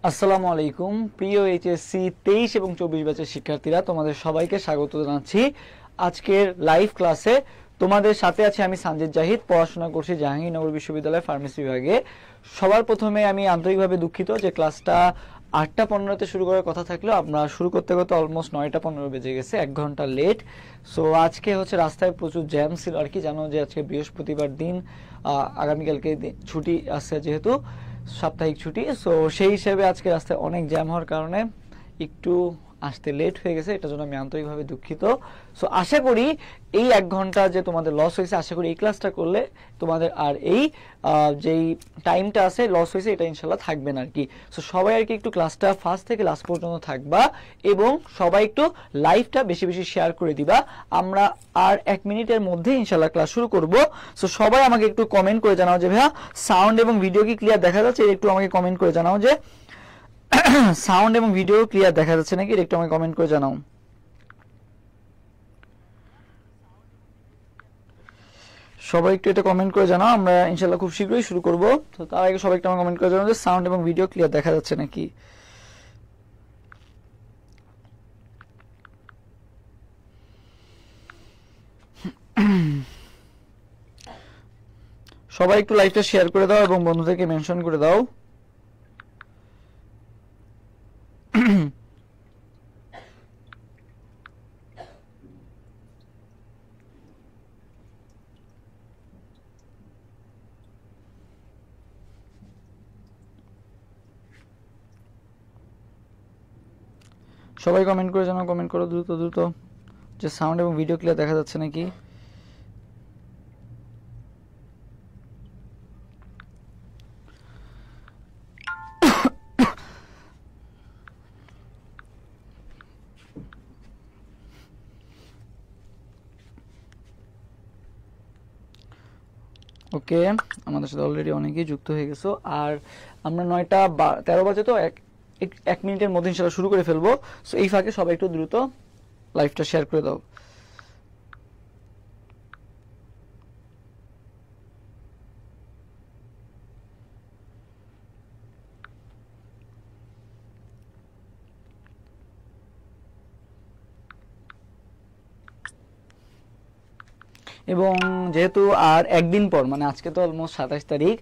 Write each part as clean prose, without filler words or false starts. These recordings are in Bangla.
আসসালামু আলাইকুম প্রিয় এইচএসসি 23 এবং 24 ব্যাচের শিক্ষার্থীরা, তোমাদের সবাইকে স্বাগত জানাচ্ছি আজকের লাইভ ক্লাসে। তোমাদের সাথে আছি আমি সানজিদ জাহিদ, পড়াশোনা করছি জাহাঙ্গীরনগর বিশ্ববিদ্যালয় ফার্মেসি বিভাগে। সবার প্রথমে আমি আন্তরিকভাবে দুঃখিত যে ক্লাসটা 8:15-তে শুরু করার কথা থাকলেও আমরা শুরু করতে করতে অলমোস্ট 9:15 বেজে গেছে, 1 ঘন্টা লেট। সো আজকে হচ্ছে রাস্তায় প্রচুর জ্যাম ছিল আর কি, জানো যে আজকে বৃহস্পতিবার দিন, আগামীকালকে ছুটি আছে যেহেতু সাপ্তাহিক ছুটি। সো সেই হিসেবে আজকে রাস্তায় অনেক জ্যাম হওয়ার কারণে একটু আসতে লেট হয়ে গেছে, এটার জন্য আমি আন্তরিকভাবে দুঃখিত। সো আশা করি এই 1 ঘন্টা যে তোমাদের লস হয়েছে, আশা করি এই ক্লাসটা করলে তোমাদের আর এই যেই টাইমটা আছে লস হয়েছে এটা ইনশাল্লাহ থাকবে না আর কি। সো সবাই আর কি একটু ক্লাসটা ফার্স্ট থেকে লাস্ট পর্যন্ত থাকবা এবং সবাই একটু লাইভটা বেশি বেশি শেয়ার করে দিবা। আমরা আর 1 মিনিটের মধ্যে ইনশাল্লাহ ক্লাস শুরু করব। সো সবাই আমাকে একটু কমেন্ট করে জানাও যে ভাইয়া সাউন্ড এবং ভিডিও কি ক্লিয়ার দেখা যাচ্ছে, একটু আমাকে কমেন্ট করে জানাও যে সাউন্ড এবং ভিডিও ক্লিয়ার দেখা যাচ্ছে নাকি, একটু আমাকে কমেন্ট করে জানাও। সবাই একটু এটা কমেন্ট করে জানাও, আমরা ইনশাআল্লাহ খুব শীঘ্রই শুরু করব। তো তার আগে সবাই একটু আমাকে কমেন্ট করে জানাও যে সাউন্ড এবং ভিডিও ক্লিয়ার দেখা যাচ্ছে নাকি। সবাই একটু লাইভটা শেয়ার করে দাও এবং বন্ধুদেরকে মেনশন করে দাও। সবাই কমেন্ট করে জানাও, কমেন্ট করো দ্রুত দ্রুত যে সাউন্ড এবং ভিডিও ক্লিয়ার দেখা যাচ্ছে নাকি। ওকে, আমাদের সাথে অলরেডি অনেকেই যুক্ত হয়ে গেছো। আর আমরা 9:13 বাজে, তো এক মিনিটের মধ্যে ইনশাআল্লাহ শুরু করে ফেলবো। সো এই ফাঁকে সবাই একটু দ্রুত লাইভটা শেয়ার করে দাও। এবং যেহেতু আর একদিন পর, মানে আজকে তো অলমোস্ট 27 তারিখ,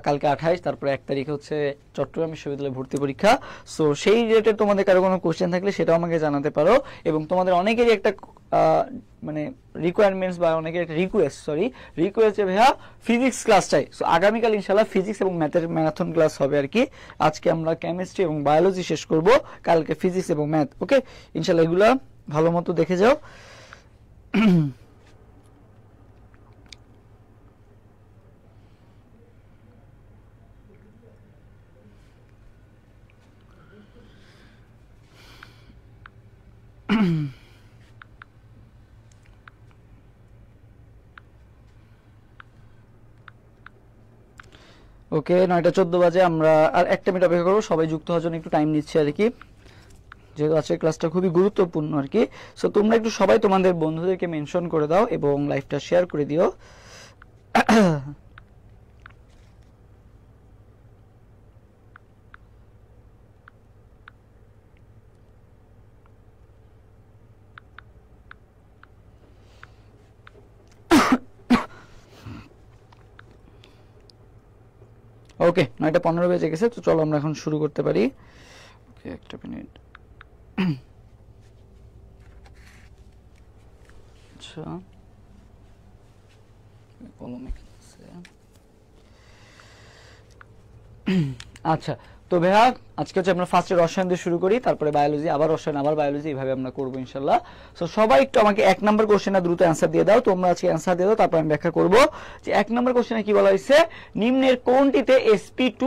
কালকে 28, তারপরে 1 তারিখ হচ্ছে চট্টগ্রাম বিশ্ববিদ্যালয়ে ভর্তি পরীক্ষা। সো সেই রিলেটেড তোমাদের কারো কোনো কোশ্চেন থাকলে সেটাও আমাকে জানাতে পারো। এবং তোমাদের অনেকেরই একটা মানে রিকোয়ারমেন্টস বা অনেকের একটা রিকোয়েস্ট যে ভাইয়া ফিজিক্স ক্লাস চাই। সো আগামীকাল ইনশাল্লাহ ফিজিক্স এবং ম্যাথের ম্যারাথন ক্লাস হবে আর কি। আজকে আমরা কেমিস্ট্রি এবং বায়োলজি শেষ করব, কালকে ফিজিক্স এবং ম্যাথ। ওকে, ইনশাল্লাহ এগুলা ভালো মতো দেখে যাও। ওকে, 9:14 বাজে, আমরা আর 1 মিনিট অপেক্ষা করবো। সবাই যুক্ত হওয়ার জন্য একটু টাইম নিচ্ছে আর কি, যেহেতু আজকের ক্লাসটা খুবই গুরুত্বপূর্ণ আর কি। সো তোমরা একটু সবাই তোমাদের বন্ধুদেরকে মেনশন করে দাও এবং লাইভটা শেয়ার করে দিও। ওকে, 9:15 বেজে গেছে, তো চলো আমরা এখন শুরু করতে পারি। ওকে, 1 মিনিট। আচ্ছা, আচ্ছা তো ভাইয়া আজকে হচ্ছে আমরা ফার্স্টে রসায়ন দিয়ে শুরু করি, তারপরে বায়োলজি, আবার রসায়ন, আবার বায়োলজি, এইভাবে আমরা করবো ইনশাল্লাহ। সো সবাই একটু আমাকে 1 নম্বর কোশ্চেনে দ্রুত অ্যান্সার দিয়ে দাও। তোমরা আজকে অ্যান্সার দিয়ে দাও, তারপর আমি ব্যাখ্যা করবো যে 1 নম্বর কোশ্চেনে কি বলা হয়েছে। নিম্নের কোনটিতে sp2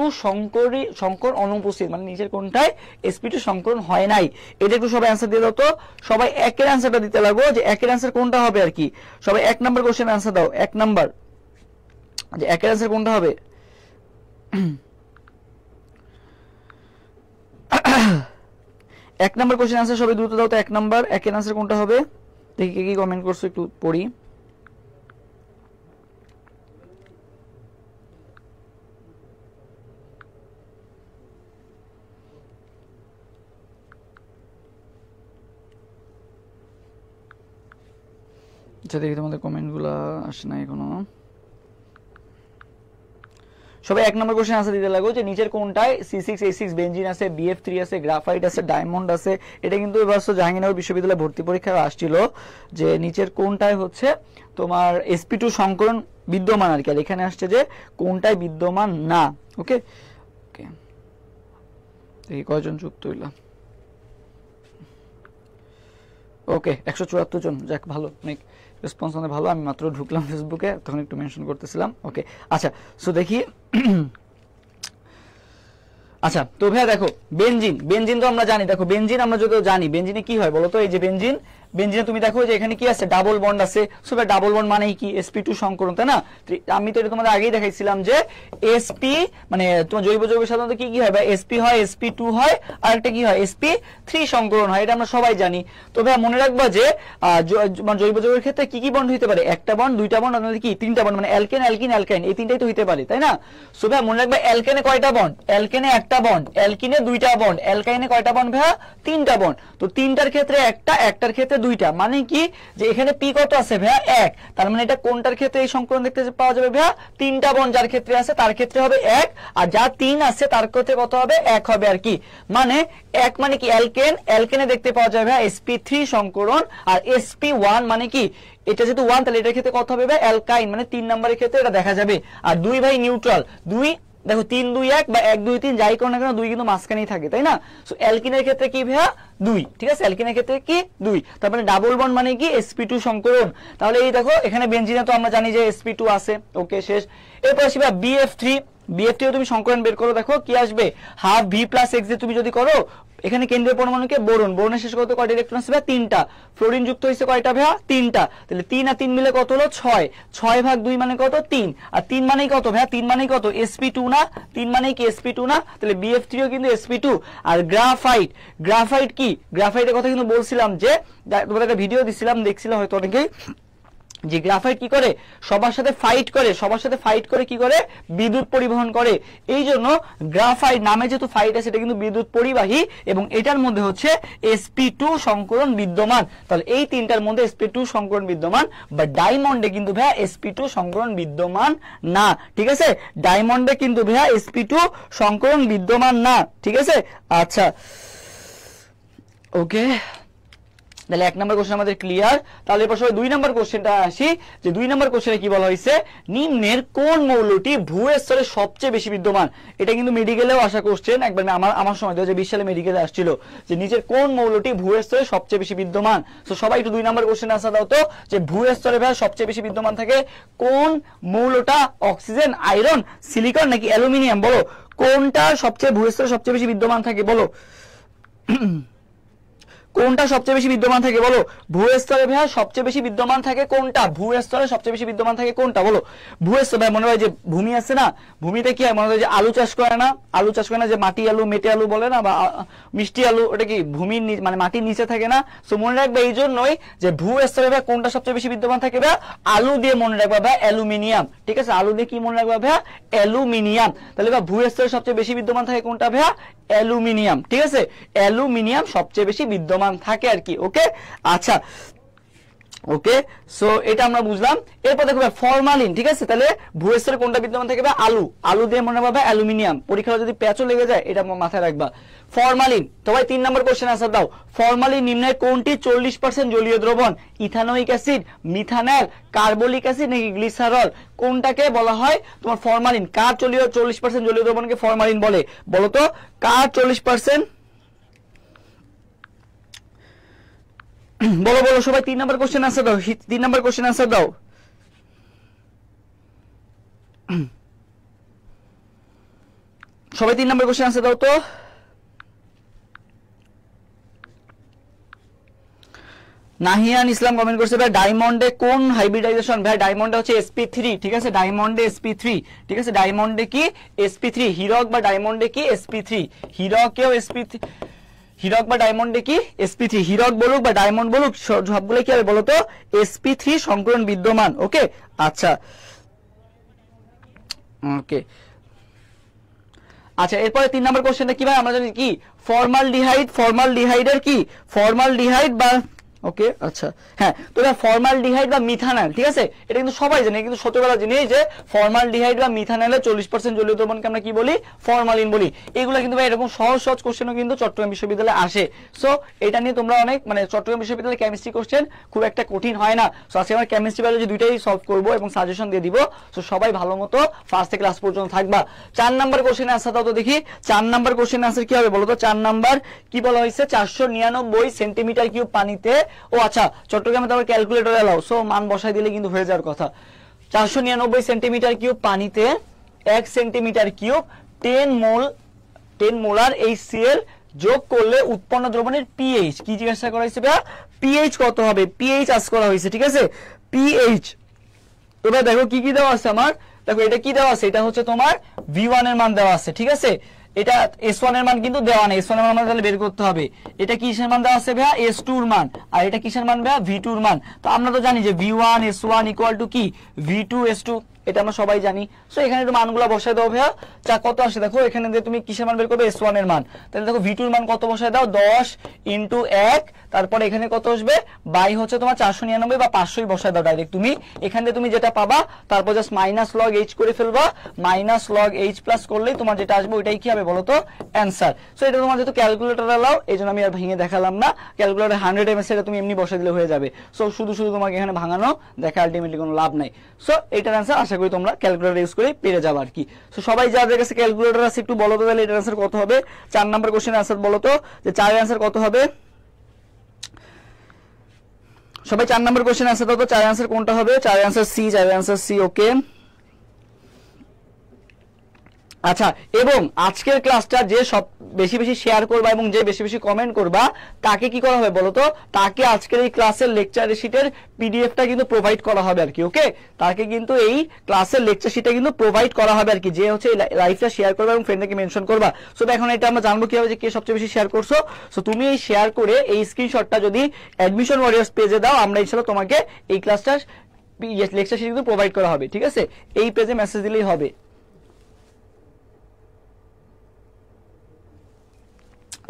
সংকর অনুপস্থিত, মানে নিচের কোনটায় sp2 সংকরণ হয় নাই, এটা একটু সবাই অ্যান্সার দিয়ে দাও। তো সবাই একের অ্যান্সারটা দিতে লাগো যে একের অ্যান্সার কোনটা হবে আর কি। সবাই 1 নম্বর কোশ্চেন অ্যান্সার দাও। 1 নম্বর, যে একের অ্যান্সার কোনটা হবে। 1 নম্বর কোশ্চেন আনসার সবাই দ্রুত দাও তো। 1 নম্বর, একের আনসার কোনটা হবে? দেখি কে কি কমেন্ট করছো, একটু পড়ি। আচ্ছা দেখি তোমাদের কমেন্টগুলো আসে না এখনো। সবাই এক নম্বর কোশ্চেন আনসার দিতে লাগো যে নিচের কোনটায় C6H6 বেনজিন আছে, BF3 আছে, গ্রাফাইট আছে, ডায়মন্ড আছে। এটা কিন্তু এবার জাহাঙ্গীরনগর বিশ্ববিদ্যালয়ে ভর্তি পরীক্ষায় আসছিল যে নিচের কোনটায় হচ্ছে তোমার sp2 সংকরণ বিদ্যমান আর কি। আর এখানে আসছে যে কোনটায় বিদ্যমান না। ওকে ওকে, দেখি কয়জন যুক্ত হইল। ওকে 174 জন, যাক ভালো, অনেক রেসপন্স অনেক ভালো। আমি মাত্র ঢুকলাম ফেসবুকে, তখন একটু মেনশন করতেছিলাম। ওকে আচ্ছা, সো দেখি। আচ্ছা তো ভাইয়া দেখো বেনজিন, বেনজিন তো আমরা জানি, দেখো বেনজিন আমরা যদি জানি বেনজিনে কি হয় বলো তো, এই যে বেনজিন, বেনজিনে তুমি দেখো যে এখানে কি আছে, ডাবল বন্ড আছে। সো ভাই ডাবল বন্ড মানে কি, sp2 সংকরণ, তাই না? আমি তো এটা তোমাদের আগেই দেখাইছিলাম যে sp মানে তোমার জৈব যৌগের সাধারণত কি কি হয় ভাই, sp হয়, sp2 হয়, আর একটা কি হয়, sp3 সংকরণ হয়। এটা আমরা সবাই জানি। তো ভাই মনে রাখবা যে জৈব যৌগের ক্ষেত্রে কি কি বন্ড হইতে পারে, একটা বন্ড, দুইটা বন্ড, আর কি তিনটা বন্ড, মানে অ্যালকেন অ্যালকিন অ্যালকাইন, এই তিনটাই তো হইতে পারে, তাই না? সো ভাই মনে রাখবা অ্যালকেনে কয়টা বন্ড, অ্যালকেনে একটা বন্ড, অ্যালকিনে দুইটা বন্ড, অ্যালকাইনে কয়টা বন্ড ভাইয়া, তিনটা বন্ড। তো তিনটার ক্ষেত্রে একটা, একটার ক্ষেত্রে দুইটা, মানে কি যে এখানে পি কত আছে ভাইয়া, এক। তার মানে এটা কোনটার ক্ষেত্রে এই সংকরণ দেখতে পাওয়া যাবে ভাইয়া, তিনটা বন্ড যার ক্ষেত্রে আছে তার ক্ষেত্রে হবে এক, আর যা তিন আছে তার ক্ষেত্রে কত হবে, এক হবে আর কি। মানে এক মানে কি অ্যালকেন, অ্যালকেনে দেখতে পাওয়া যাবে ভাইয়া sp3 সংকরণ, আর sp1 মানে কি এটা যেহেতু 1 তাহলে এটার ক্ষেত্রে কত হবে ভাই, অ্যালকাইন, মানে 3 নম্বরের ক্ষেত্রে এটা দেখা যাবে। আর দুই ভাই নিউট্রাল, দুই দেখো 3 2 1 বা 1 2 3 যাই করো না কেন, দুই কিন্তু মাঝখানেই থাকে, তাই না? সো অ্যালকিনের ক্ষেত্রে কি ভাইয়া, দুই, ঠিক আছে? অ্যালকিনের ক্ষেত্রে কি দুই, তার মানে ডাবল বন্ড মানে কি sp2 সংকরণ। তাহলে এই দেখো এখানে বেনজিনে তো আমরা জানি যে sp2 আছে। ওকে শেষ। এরপর আসি ভাই BF3, BF3 তুমি সংকরণ বের করো, দেখো কি আসবে, হাফ v প্লাস x দিয়ে তুমি যদি করো, এখানে কেন্দ্রীয় পরমাণুকে বোরন, বোরনের শেষ কত, কয়টা ইলেকট্রন আছে ভাই, তিনটা। ফ্লোরিন যুক্ত হয়েছে কয়টা ভাইয়া, তিনটা। তাহলে 3 আর 3 মিলে কত হলো, 6, 6 ভাগ 2 মানে কত, 3। আর 3 মানেই কত ভাইয়া, 3 মানেই কত, sp2 না, 3 মানেই কি sp2 না, তাহলে BF3 ও কিন্তু sp2। আর গ্রাফাইট, গ্রাফাইট কি, গ্রাফাইটের কথা কিন্তু বলছিলাম যে তোমাদের একটা ভিডিও দিছিলাম, দেখছিলাম হয়তো অনেকেই, যে গ্রাফাইট কি করে, সবার সাথে ফাইট করে, সবার সাথে ফাইট করে কি করে, বিদ্যুৎ পরিবহন করে। এই জন্য গ্রাফাইট নামে যেহেতু ফাইট আছে, এটা কিন্তু বিদ্যুৎ পরিবাহী, এবং এটার মধ্যে হচ্ছে sp2 সংকরণ বিদ্যমান। তাহলে এই তিনটার মধ্যে sp2 সংকরণ বিদ্যমান, বা ডায়মন্ডে কিন্তু ভাইয়া sp2 সংকরণ বিদ্যমান না, ঠিক আছে? ডায়মন্ডে কিন্তু ভাইয়া sp2 সংকরণ বিদ্যমান না, ঠিক আছে? আচ্ছা ওকে, তাহলে এক নম্বর কোশ্চেন আমাদের ক্লিয়ার। তাহলে এরপর সবাই 2 নম্বর কোশ্চেনটা আসি, যে 2 নম্বর কোশ্চেনে কি বলা হয়েছে, নিম্নের কোন মৌলটি ভূস্তরে সবচেয়ে বেশি বিদ্যমান। এটা কিন্তু মেডিকেলেও আসা কোশ্চেন, একবার আমার সময় 2020 সালে মেডিকেলে আসছিল যে নিচের কোন মৌলটি ভূস্তরে সবচেয়ে বেশি বিদ্যমান। তো সবাই একটু 2 নম্বর কোশ্চেন আনসার দাও তো, যে ভূস্তরে ভাই সবচেয়ে বেশি বিদ্যমান থাকে কোন মৌলটা, অক্সিজেন, আয়রন, সিলিকন নাকি অ্যালুমিনিয়াম, বলো কোনটা সবচেয়ে ভূস্তরে সবচেয়ে বেশি বিদ্যমান থাকে, বলো কোনটা সবচেয়ে বেশি বিদ্যমান থাকে, বলো ভূস্তরে ভাইয়া সবচেয়ে বেশি বিদ্যমান থাকে কোনটা, ভূস্তরে সবচেয়ে বেশি বিদ্যমান থাকে কোনটা, বলো ভূস্তর। ভাই মনে হয় যে ভূমি আছে না, ভূমিতে কি হয়, মনে হয় যে আলু চাষ করে না, আলু চাষ করে না, যে মাটি আলু, মেটে আলু বলে না, বা মিষ্টি আলু, ওটা কি ভূমির মানে মাটির নিচে থাকে না। সো মনে রাখবে এই জন্যই যে ভূস্তরে ভাই কোনটা সবচেয়ে বেশি বিদ্যমান থাকে ভাই, আলু দিয়ে মনে রাখবা ভাই অ্যালুমিনিয়াম, ঠিক আছে? আলু দিয়ে কি মনে রাখবা ভাই, অ্যালুমিনিয়াম। তাহলে ভাই ভূস্তরে সবচেয়ে বেশি বিদ্যমান থাকে কোনটা ভাই, অ্যালুমিনিয়াম, ঠিক আছে? অ্যালুমিনিয়াম সবচেয়ে বেশি বিদ্যমান থাকে আর কি। ওকে আচ্ছা ওকে, সো এটা আমরা বুঝলাম। এরপর দেখো ফরমালিন, ঠিক আছে? তাহলে ভূস্তরে কোনটা বিদ্যমান থাকে ভাই, আলু, আলু দিয়ে মনে রাখবা অ্যালুমিনিয়াম। পরীক্ষা যদি প্যাচও লেগে যায় এটা মাথায় রাখবা। ফরমালিন, তো ভাই 3 নম্বর কোশ্চেন আনসার দাও। ফরমালিন নিম্নের কোনটি 40% জলীয় দ্রবণ, ethanoic acid, methanol, carbolic acid নাকি গ্লিসারল, কোনটাকে বলা হয় তোমার ফরমালিন? কার 40% জলীয় দ্রবণকে ফরমালিন বলে, বলো তো কার 40%, বলো বলো সবাই 3 নম্বর কোশ্চেন আনসার দাও, 3 নম্বর কোশ্চেন আনসার দাও। সবাই 3 নম্বর কোশ্চেন আনসার দাও তো। নাহিয়ান ইসলাম কমেন্ট করছে ভাই ডায়মন্ডে কোন হাইব্রিডাইজেশন, ভাই ডায়মন্ডে হচ্ছে sp3, ঠিক আছে? ডায়মন্ডে sp3, ঠিক আছে? ডায়মন্ডে কি sp3, হিরক বা ডায়মন্ডে কি sp3, হিরকেও sp3, হিরক বা ডায়মন্ডে কি sp3, হিরক বলুক বা ডায়মন্ড বলুক সবগুলো কি হবে বলতো, sp3 সংকরণ বিদ্যমান। ওকে আচ্ছা ওকে আচ্ছা, এরপরে 3 নম্বর কোশ্চেনটা কি ভাই, আমরা জানি কি ফর্মালডিহাইড, ফর্মালডিহাইডের কি, ফর্মালডিহাইড বা ওকে আচ্ছা হ্যাঁ, তো ফর্মালডিহাইড বা মিথানল, ঠিক আছে, এটা কিন্তু সবাই জানে, কিন্তু ছোটবেলা জিনিস যে ফর্মালডিহাইড বা মিথানলে 40% জলীয় দ্রবণকে আমরা কি বলি, ফরমালিন বলি। এগুলো কিন্তু ভাই এরকম সহজ সহজ কোশ্চেনও কিন্তু চট্টগ্রাম বিশ্ববিদ্যালয়ে আসে। সো এটা নিয়ে তোমরা অনেক মানে চট্টগ্রাম বিশ্ববিদ্যালয়ে কেমিস্ট্রি কোশ্চেন খুব একটা কঠিন হয় না। সো আজকে আমরা কেমিস্ট্রি বায়োলজি দুইটাই সলভ করব এবং সাজেশন দিয়ে দিব। সো সবাই ভালো মতো ফার্স্ট থেকে ক্লাস পর্যন্ত থাকবা। 4 নাম্বার কোশ্চেনে আনসার দাও তো দেখি। 4 নাম্বার কোশ্চেনে আনসার কি হবে বলো তো? 4 নাম্বার কি বলা হয়েছে? 499 সেন্টিমিটার কিউব পানিতে, ও আচ্ছা চট্টগ্রামে তো আবার ক্যালকুলেটর এলাও, সো মান বসাই দিলে কিন্তু হয়ে যাওয়ার কথা। 499 সেন্টিমিটার কিউব পানিতে 1 সেন্টিমিটার কিউব 10 মোলার HCl যোগ করলে উৎপন্ন দ্রবণের পিএইচ কি জিজ্ঞাসা করা হয়েছে ভাইয়া? পিএইচ কত হবে? পিএইচ আস করা হয়েছে, ঠিক আছে, পিএইচ। এবার দেখো কি কি দেওয়া আছে আমার, দেখো এটা কি দেওয়া আছে, এটা হচ্ছে তোমার V1 এর মান দেওয়া আছে, ঠিক আছে। এটা S1 এর মান কিন্তু দেওয়া নেই, S1 এর মান তাহলে বের করতে হবে। এটা কিসের মান দেওয়া আছে ভাইয়া? S2 এর মান। আর এটা কিসের মান ভাইয়া? V2 এর মান। তো আমরা তো জানি যে V1 S1 ইকুয়াল টু কি V2 S2, এটা আমরা সবাই জানি। সো এখানে একটু মানগুলো বসায় দাও ভাইয়া। যা কত আসে দেখো, এখানে যে তুমি কিসের মান বের করবে? S1 এর মান। তাহলে দেখো V2 এর মান কত বসায় দাও? 10 ইনটু 1, তারপরে এখানে কত আসবে? বাই হচ্ছে তোমার 499 বা 500ই বসায় দাও ডাইরেক্ট তুমি। এখানে তুমি যেটা পাবা তারপর জাস্ট মাইনাস লগ H করে ফেলবা, মাইনাস লগ H প্লাস করলেই তোমার যেটা আসবে ওইটাই কি হবে বলো তো? অ্যানসার। সো এটা তোমার যেহেতু ক্যালকুলেটর এলাও, এইজন্য আমি আর ভেঙে দেখালাম না। ক্যালকুলেটর 100 ms এটা তুমি এমনি বসাই দিলে হয়ে যাবে। সো শুধু শুধু তোমাকে এখানে ভাঙানো দেখা আলটিমেটলি কোনো লাভ নাই। সো এটার অ্যানসার আশা করি তোমরা ক্যালকুলেটর ইউজ করে পেরে যাবে আর কি। সো সবাই যাদের কাছে ক্যালকুলেটর আছে একটু বলো তো তাহলে এটার অ্যানসার কত হবে? 4 নাম্বার কোশ্চেনের অ্যানসার বলো তো, যে 4 এর অ্যানসার কত হবে? সবাই 4 নাম্বার কোশ্চেন অ্যানসার দাও তো। 4 অ্যানসার কোনটা হবে? 4 অ্যানসার সি, 4 অ্যানসার সি। ওকে আচ্ছা, এবং আজকের ক্লাসটা যে সব বেশি বেশি শেয়ার করবা এবং যে বেশি বেশি কমেন্ট করবা তাকে কি করা হবে বলো তো? তাকে আজকের এই ক্লাসের লেকচার শিটের পিডিএফটা কিন্তু প্রোভাইড করা হবে আর কি। ওকে, তাকে কিন্তু এই ক্লাসের লেকচার শিটটা কিন্তু প্রোভাইড করা হবে আর কি, যে হচ্ছে লাইভটা শেয়ার করবা এবং ফ্রেন্ডকে মেনশন করবা। সো এখন এটা আমরা জানবো কিভাবে যে কে সবচেয়ে বেশি শেয়ার করছো। সো তুমি এই শেয়ার করে এই স্ক্রিনশটটা যদি অ্যাডমিশন ওয়ারিয়র্স পেজে দাও, আমরা ইনশাআল্লাহ তোমাকে এই ক্লাসটা লেকচার শিট কিন্তু প্রোভাইড করা হবে, ঠিক আছে। এই পেজে মেসেজ দিলেই হবে।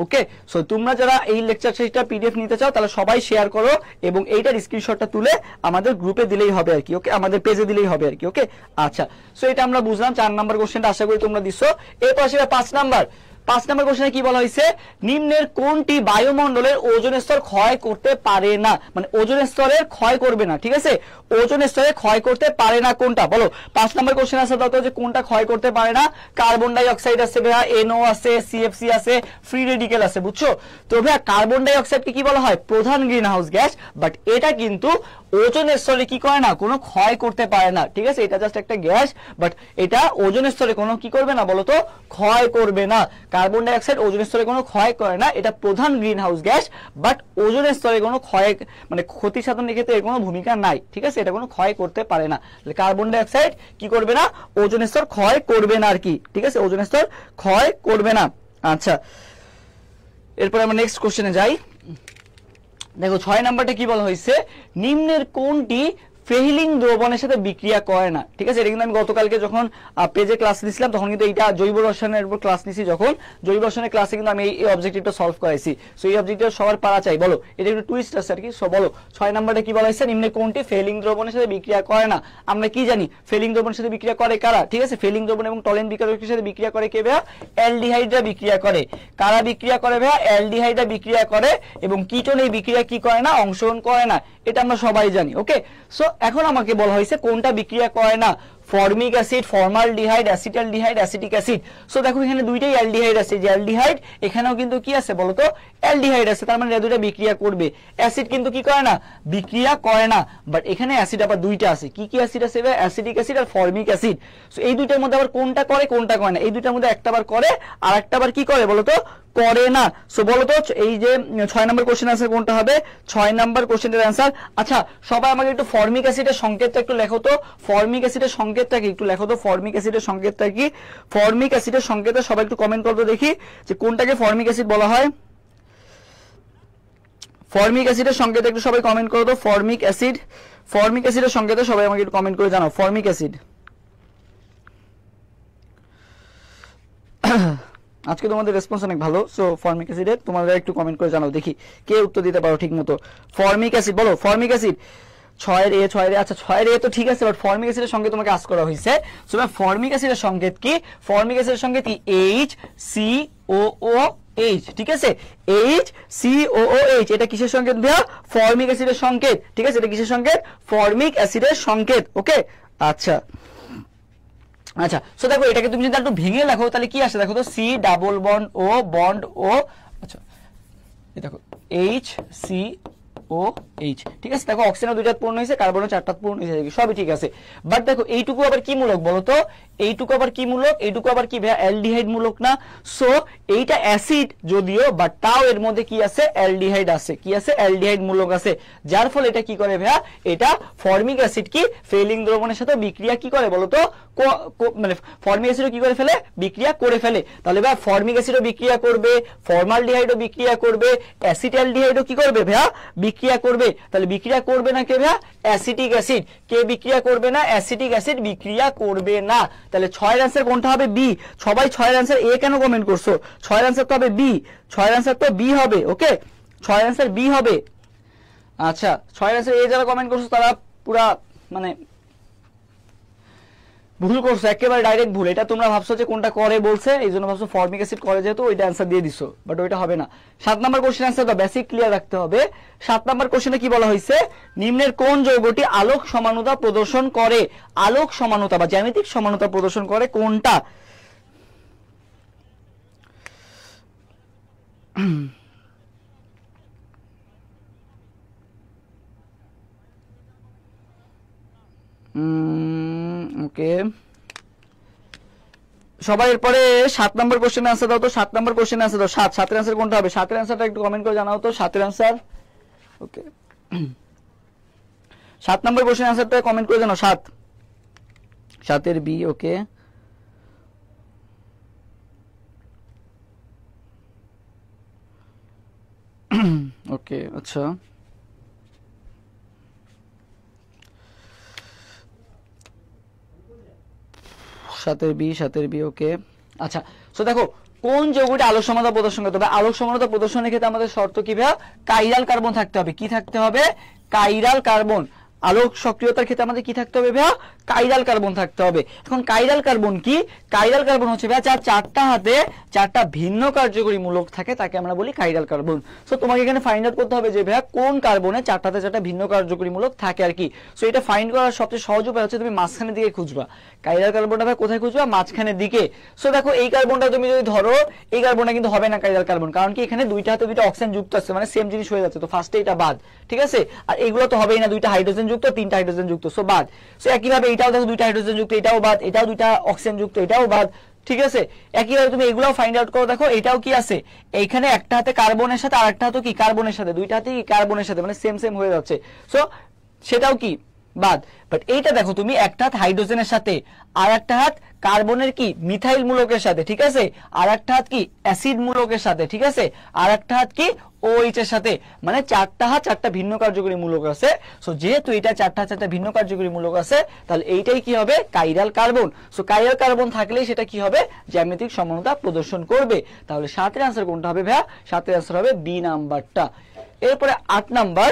ওকে, সো তোমরা যারা এই লেকচার শিটটা পিডিএফ নিতে চাও তাহলে সবাই শেয়ার করো এবং এইটার স্ক্রিনশটটা তুলে আমাদের গ্রুপে দিলেই হবে আর কি। ওকে, আমাদের পেজে দিলেই হবে আর কি। ওকে আচ্ছা, সো এটা আমরা বুঝলাম। 4 নাম্বার কোশ্চেনটা আশা করি তোমরা দিছো। এরপর আসলে 5 নাম্বার কোশ্চেনে কি বলা হয়েছে? নিম্নের কোনটি বায়ুমণ্ডলের ওজোন স্তর ক্ষয় করতে পারে না, মানে ওজোন স্তরের ক্ষয় করবে না, ঠিক আছে। ওজোন স্তরে ক্ষয় করতে পারে না কোনটা বলো? 5 নাম্বার কোশ্চেন আছে দাও তো, যে কোনটা ক্ষয় করতে পারে না? কার্বন ডাই অক্সাইড আছে ভাইয়া, NO আছে, CFC আছে, ফ্রি রেডিকেল আছে, বুঝছো তো ভাইয়া। কার্বন ডাই অক্সাইডকে কি বলা হয়? প্রধান গ্রিন হাউস গ্যাস, বাট এটা কিন্তু ওজোন স্তরে কি করে না? কোনো ক্ষয় করতে পারে না, ঠিক আছে। এটা জাস্ট একটা গ্যাস, বাট এটা ওজোন স্তরে কোনো কি করবে না বলো তো? ক্ষয় করবে না। কার্বন ডাই অক্সাইড ওজোন স্তরে কোনো ক্ষয় করে না, এটা প্রধান green house gas, but ozone স্তরে কোনো ক্ষয় মানে ক্ষতি সাধনের ক্ষেত্রে এর কোনো ভূমিকা নাই, ঠিক আছে। এটা কোনো ক্ষয় করতে পারে না। কার্বন ডাই অক্সাইড কি করবে না? ওজোন স্তর ক্ষয় করবে না আর কি, ঠিক আছে। ওজোন স্তর ক্ষয় করবে না। আচ্ছা, এরপর আমরা নেক্সট কোশ্চেনে যাই। দেখো 6 নাম্বারটা কি বলা হয়েছে? নিম্নের কোনটি ফেহিলিং দ্রবণের সাথে বিক্রিয়া করে না, ঠিক আছে। এটা কিন্তু আমি গতকালকে যখন পেজে ক্লাস নিয়েছিলাম তখন কিন্তু এটা জৈব রসায়নের উপর ক্লাস নিয়েছি, যখন জৈব রসায়নের ক্লাসে কিন্তু আমি এই অবজেক্টিভটা সলভ করাইছি। সো এই অবজেক্টিভটা সবার পারা চাই, বলো এটা একটু টুইস্ট আছে আর কি। সো বলো 6 নাম্বারটা কি বলা হয়েছে? নিম্নের কোনটি ফেহিলিং দ্রবণের সাথে বিক্রিয়া করে না? আমরা কি জানি ফেহিলিং দ্রবণের সাথে বিক্রিয়া করে কারা, ঠিক আছে। ফেহিলিং দ্রবণ এবং টলেন বিক্রিয়কের সাথে বিক্রিয়া করে কে ভাইয়া? অ্যালডিহাইডরা বিক্রিয়া করে। কারা বিক্রিয়া করে ভাইয়া? অ্যালডিহাইডরা বিক্রিয়া করে। এবং কিটোন এই বিক্রিয়া কি করে না? অংশগ্রহণ করে না, এটা আমরা সবাই জানি। ওকে, সো এখন আমাকে বলা হয়েছে কোনটা বিক্রিয়া করে না? Formic acid, formaldehyde, acetaldehyde, acetic acid. So দেখো এখানে দুইটাই অ্যালডিহাইড আছে, যে অ্যালডিহাইড এখানেও কিন্তু কি আছে বলতো? অ্যালডিহাইড আছে, তার মানে দুইটা বিক্রিয়া করবে। অ্যাসিড কিন্তু কি করে না? বিক্রিয়া করে না, বাট এখানে অ্যাসিড আবার দুইটা আছে। কি কি অ্যাসিড আছে? অ্যাসিটিক অ্যাসিড আর ফর্মিক অ্যাসিড। সো এই দুইটার মধ্যে আবার কোনটা করে কোনটা করে না? এই দুইটার মধ্যে একটা বার করে আর একটা বার কি করে বলতো? করে না। সো বলতো এই যে 6 নম্বর কোশ্চেন আনসার কোনটা হবে? 6 নম্বর কোশ্চেনের আনসার। আচ্ছা সবাই আমাকে একটু ফর্মিক অ্যাসিডের সংকেতটা একটু লেখো তো। ফর্মিক অ্যাসিডের সংকেতটা কি একটু লেখো তো। ফর্মিক অ্যাসিডের সংকেতটা কি? ফর্মিক অ্যাসিডের সংকেতটা সবাই একটু কমেন্ট করো তো দেখি, যে কোনটাকে ফর্মিক অ্যাসিড বলা হয়। ফর্মিক অ্যাসিডের সংকেত একটু সবাই কমেন্ট করো তো। ফর্মিক অ্যাসিড, ফর্মিক অ্যাসিডের সংকেত সবাই আমাকে একটু কমেন্ট করে জানাও। ফর্মিক অ্যাসিড আজকে তোমাদের রেসপন্স অনেক ভালো। সো ফর্মিক অ্যাসিডের তোমরা একটু কমেন্ট করে জানাও দেখি কে উত্তর দিতে পারো ঠিক মতো। ফর্মিক অ্যাসিড বলো, ফর্মিক অ্যাসিড 6 এর A আচ্ছা 6 এর A তো ঠিক আছে, বাট ফর্মিক অ্যাসিডের সঙ্গে তোমাকে আস্ক করা হয়েছে। সো ফর্মিক অ্যাসিডের সংকেত কি? ফর্মিক অ্যাসিডের সংকেত কি? HCOOH, ঠিক আছে? HCOOH এটা কিসের সংকেত ভাইয়া? ফর্মিক অ্যাসিডের সংকেত, ঠিক আছে? এটা কিসের সংকেত? ফর্মিক অ্যাসিডের সংকেত। ওকে আচ্ছা আচ্ছা, সো দেখো এটাকে তুমি যদি একটু ভেঙে লেখো তাহলে কি আসে দেখো তো, C double bond O bond O, আচ্ছা এই দেখো HCOH, ঠিক আছে? দেখো অক্সিজেন 2টা পূর্ণ হয়েছে, কার্বন 4টা পূর্ণ হয়েছে, সবই ঠিক আছে। বাট দেখো এইটুকু আবার কি মূলক বলো তো? এইটুকু আবার কি মূলক? এইটুকু আবার কি ভাইয়া? অ্যালডিহাইড মূলক না? সো এইটা অ্যাসিড যদিও, বাট তাও এর মধ্যে কি আছে? অ্যালডিহাইড আছে। কি আছে? অ্যালডিহাইড মূলক আছে, যার ফলে এটা কি করে ভাইয়া? এটা ফর্মিক অ্যাসিড কি ফেলিং দ্রবণের সাথে বিক্রিয়া কি করে বলো তো? মানে ফর্মিক অ্যাসিডও কি করে ফেলে? বিক্রিয়া করে ফেলে। তাহলে ভাইয়া ফর্মিক অ্যাসিডও বিক্রিয়া করবে, ফর্মালডিহাইডও বিক্রিয়া করবে, অ্যাসিটালডিহাইডও কি করবে ভাইয়া? বিক্রিয়া করবে। তাহলে বিক্রিয়া করবে না কে ভাইয়া? Acetic acid. কে বিক্রিয়া করবে না? অ্যাসিটিক অ্যাসিড বিক্রিয়া করবে না। তাহলে 6 এর অ্যান্সার কোনটা হবে? বি। সবাই 6 এর অ্যান্সার এ কেন কমেন্ট করছো? 6 এর অ্যান্সার তো হবে বি, 6 এর অ্যান্সার তো বি হবে। ওকে 6 এর অ্যান্সার বি হবে। আচ্ছা 6 এর অ্যান্সার এ যারা কমেন্ট করছো তারা পুরা মানে ভুল করছো, একেবারে ডাইরেক্ট ভুল। এটা তোমরা ভাবছো যে কোনটা করে বলছে, এই জন্য ভাবছো ফর্মিক অ্যাসিড করে, যেহেতু ওইটা অ্যান্সার দিয়ে দিছো, বাট ওইটা হবে না। 7 নাম্বার কোশ্চেন অ্যান্সার তো বেসিক ক্লিয়ার রাখতে হবে। 7 নাম্বার কোশ্চেনে কি বলা হয়েছে? নিম্নের কোন যৌগটি আলোক সমানুতা প্রদর্শন করে? আলোক সমানুতা বা জ্যামিতিক সমানুতা প্রদর্শন করে কোনটা? ওকে সবাই এরপরে 7 নম্বর কোশ্চেন আনসার দাও তো। 7 নম্বর কোশ্চেন আনসার দাও। 7 এর আনসার কোনটা হবে? 7 এর আনসারটা একটু কমেন্ট করে জানাও তো 7 এর আনসার। ওকে 7 নম্বর কোশ্চেন আনসারটা কমেন্ট করে জানাও। 7 এর বি। ওকে ওকে আচ্ছা 7 এর বি। ওকে আচ্ছা, সো দেখো কোন যৌগটি আলোক সমানুতা প্রদর্শন করতে হবে? আলোক সমানুতা প্রদর্শনের ক্ষেত্রে আমাদের শর্ত কি ভাইয়া? কাইরাল কার্বন থাকতে হবে। কি থাকতে হবে? Chiral carbon. আলোক সক্রিয়তার ক্ষেত্রে আমাদের কি থাকতে হবে ভাইয়া? কাইরাল কার্বন থাকতে হবে। এখন কাইরাল কার্বন কি? কাইরাল কার্বন হচ্ছে ভাইয়া যার 4টা হাতে 4টা ভিন্ন কার্যকরী মূলক থাকে, তাকে আমরা বলি কাইরাল কার্বন। সো তোমাকে এখানে ফাইন্ড আউট করতে হবে যে ভাইয়া কোন কার্বনে 4টাতে 4টা ভিন্ন কার্যকরী মূলক থাকে আর কি। সো এটা ফাইন্ড করার সবচেয়ে সহজ উপায় হচ্ছে তুমি মাঝখানের দিকে খুঁজবা। কাইরাল কার্বনটা ভাই কোথায় খুঁজবা? মাঝখানের দিকে। সো দেখো এই কার্বনটা তুমি যদি ধরো, এই কার্বনটা কিন্তু হবে না কাইরাল কার্বন, কারণ কি এখানে দুইটা হাতে দুইটা অক্সিজেন যুক্ত আছে, মানে সেম জিনিস হয়ে যাচ্ছে। তো ফার্স্টে এটা বাদ, ঠিক আছে? আর এগুলো তো হবেই না, দুইটা হাইড্রোজেন যুক্ত, 3টা হাইড্রোজেন যুক্ত, সো বাদ। সো একইভাবে এটাও দেখো দুইটা হাইড্রোজেন যুক্ত, এটাও বাদ, এটাও দুইটা অক্সিজেন যুক্ত, এটাও বাদ, ঠিক আছে? একইভাবে তুমি এগুলাও ফাইন্ড আউট করো। দেখো এটাও কি আছে, এইখানে একটা হাতে কার্বনের সাথে আর একটা হাতে কি কার্বনের সাথে, দুইটা হাতে কি কার্বনের সাথে, মানে সেম সেম হয়ে যাচ্ছে। সো সেটাও কি বাদ। বাট এইটা দেখো তুমি একটা হাত হাইড্রোজেনের সাথে আর একটা হাত কার্বনের কি মিথাইল মূলকের সাথে, ঠিক আছে? আর একটা হাত কি অ্যাসিড মূলকের সাথে, ঠিক আছে? আর একটা হাত কি OH এর সাথে, মানে 4টা হাত 4টা ভিন্ন কার্যকরী মূলক আছে। সো যেহেতু এটা 4টা 4টা ভিন্ন কার্যকরী মূলক আছে, তাহলে এইটাই কি হবে? Chiral carbon. So chiral carbon থাকলেই সেটা কি হবে? জ্যামিতিক সমানুতা প্রদর্শন করবে। তাহলে 7 এর আনসার কোনটা হবে ভাইয়া? 7 এর আনসার হবে বি নাম্বারটা। এরপরে 8 নাম্বার।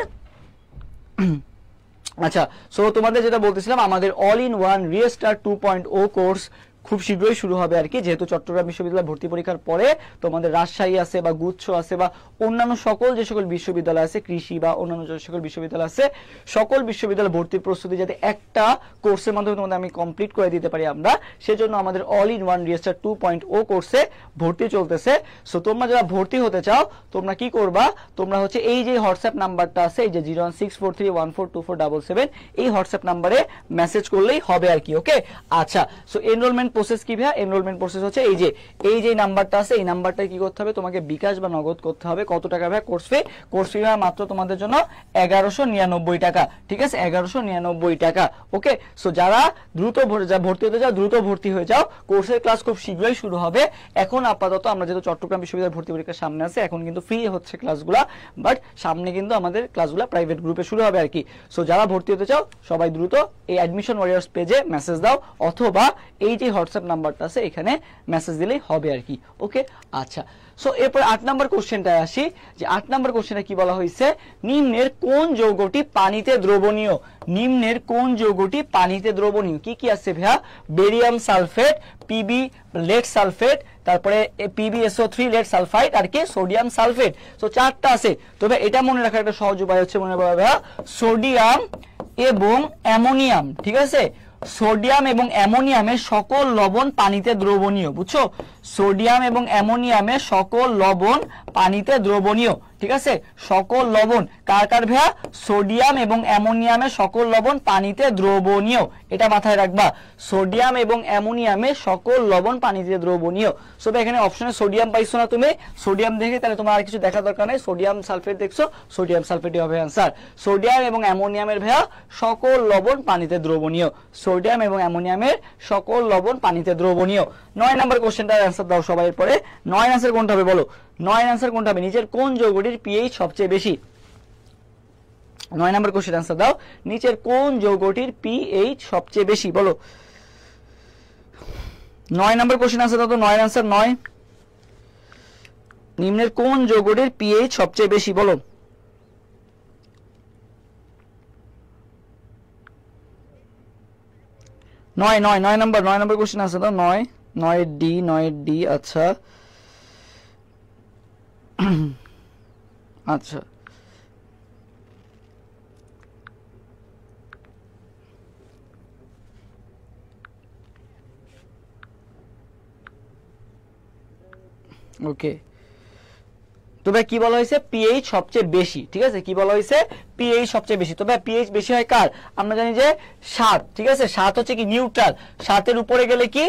আচ্ছা, সো তোমাদের যেটা বলতেছিলাম, আমাদের all in one restart 2.0 course খুব শীঘ্রই শুরু হবে আর কি। যেহেতু চট্টগ্রাম বিশ্ববিদ্যালয় ভর্তি পরীক্ষার পরে তোমাদের রাজশাহী আছে বা গুচ্ছ আছে বা অন্যান্য সকল যে সকল বিশ্ববিদ্যালয় আছে, কৃষি বা অন্যান্য যে সকল বিশ্ববিদ্যালয় আছে, সকল বিশ্ববিদ্যালয় ভর্তির প্রস্তুতি যাতে একটা কোর্সের মাধ্যমে তোমাদের আমি কমপ্লিট করে দিতে পারি আমরা, সেজন্য আমাদের অল ইন ওয়ান রিস্টার্ট 2.0 কোর্সে ভর্তি চলতেছে। সো তোমরা যারা ভর্তি হতে চাও, তোমরা কি করবা? তোমরা হচ্ছে এই যে হোয়াটসঅ্যাপ নাম্বারটা আছে, এই যে 01643142477, এই হোয়াটসঅ্যাপ নাম্বারে মেসেজ করলেই হবে আর কি। ওকে আচ্ছা, সো এনরোলমেন্ট প্রসেস কি ভাইয়া? এনরোলমেন্ট প্রসেস হচ্ছে এই যে নাম্বারটা আছে, এই নাম্বারটা কি করতে হবে? তোমাকে বিকাশ বা নগদ করতে হবে। কত টাকা ভাইয়া? কোর্স ফি ভাইয়া মাত্র তোমাদের জন্য 1199 টাকা, ঠিক আছে? 1199 টাকা। ওকে, সো যারা দ্রুত ভর্তি হতে চাও, দ্রুত ভর্তি হয়ে যাও। কোর্সের ক্লাস খুব শীঘ্রই শুরু হবে। এখন আপাতত আমরা যেহেতু চট্টগ্রাম বিশ্ববিদ্যালয় ভর্তি পরীক্ষার সামনে আছে, এখন কিন্তু ফ্রি হচ্ছে ক্লাসগুলা, বাট সামনে কিন্তু আমাদের ক্লাসগুলা প্রাইভেট গ্রুপে শুরু হবে আর কি। সো যারা ভর্তি হতে চাও সবাই দ্রুত এই অ্যাডমিশন ওয়ারিয়ার্স পেজে মেসেজ দাও, অথবা এই যে হোয়াটসঅ্যাপ নাম্বারটা আছে, এখানে মেসেজ দিলেই হবে আর কি। ওকে, আচ্ছা। সো এরপর 8 নম্বর কোশ্চেনটায় আসি, যে 8 নম্বর কোশ্চেনে কি বলা হয়েছে, নিম্নের কোন যৌগটি পানিতে দ্রবণীয়? নিম্নের কোন যৌগটি পানিতে দ্রবণীয়? কি কি আছে ভাইয়া? Barium sulphate, PB lead sulphate, তারপরে PbSO3 লেড সালফাইড, আর কি সোডিয়াম সালফেট। সো 4টা আছে। তবে এটা মনে রাখার একটা সহজ উপায় হচ্ছে, মনে রাখবা ভাইয়া, সোডিয়াম এবং অ্যামোনিয়াম, ঠিক আছে? সোডিয়াম এবং অ্যামোনিয়ামের সকল লবণ পানিতে দ্রবণীয়, বুঝছো? সোডিয়াম এবং অ্যামোনিয়ামের সকল লবণ পানিতে দ্রবণীয়, ঠিক আছে? সকল লবণ কার কার ভাইয়া? সোডিয়াম এবং অ্যামোনিয়ামের সকল লবণ পানিতে দ্রবণীয়, এটা মাথায় রাখবা। সোডিয়াম এবং অ্যামোনিয়ামের সকল লবণ পানিতে দ্রবণীয়। সো এখানে অপশনে সোডিয়াম পাইছো না তুমি? সোডিয়াম দেখে তাহলে তোমার আর কিছু দেখার দরকার নেই, সোডিয়াম সালফেট দেখছো, সোডিয়াম সালফেটই হবে অ্যান্সার। সোডিয়াম এবং অ্যামোনিয়ামের ভাইয়া সকল লবণ পানিতে দ্রবণীয়, সোডিয়াম এবং অ্যামোনিয়ামের সকল লবণ পানিতে দ্রবণীয়। 9 নম্বর কোশ্চেনটার অ্যান্সার দাও সবাই। পরে 9 অ্যান্সার কোনটা হবে বলো? 9 অ্যান্সার কোনটা হবে? নিচের কোন যৌগটির পিএইচ সবচেয়ে বেশি? 9 নম্বর কোশ্চেন অ্যান্সার দাও, নিচের কোন যৌগটির পিএইচ সবচেয়ে বেশি বলো? 9 নম্বর কোশ্চেন অ্যান্সার দাও তো। 9 অ্যান্সার 9, নিম্নের কোন যৌগটির পিএইচ সবচেয়ে বেশি বলো? নয় নম্বর কোশ্চেন আছে তো, 9 ডি। আচ্ছা আচ্ছা, ওকে। তবে কি বলা হয়েছে? পিএইচ সবচেয়ে বেশি, ঠিক আছে? কি বলা হয়েছে? পিএইচ সবচেয়ে বেশি। তবে পিএইচ বেশি হয় কার? আমরা জানি যে 7, ঠিক আছে? 7 হচ্ছে কি নিউট্রাল, 7-এর উপরে গেলে কি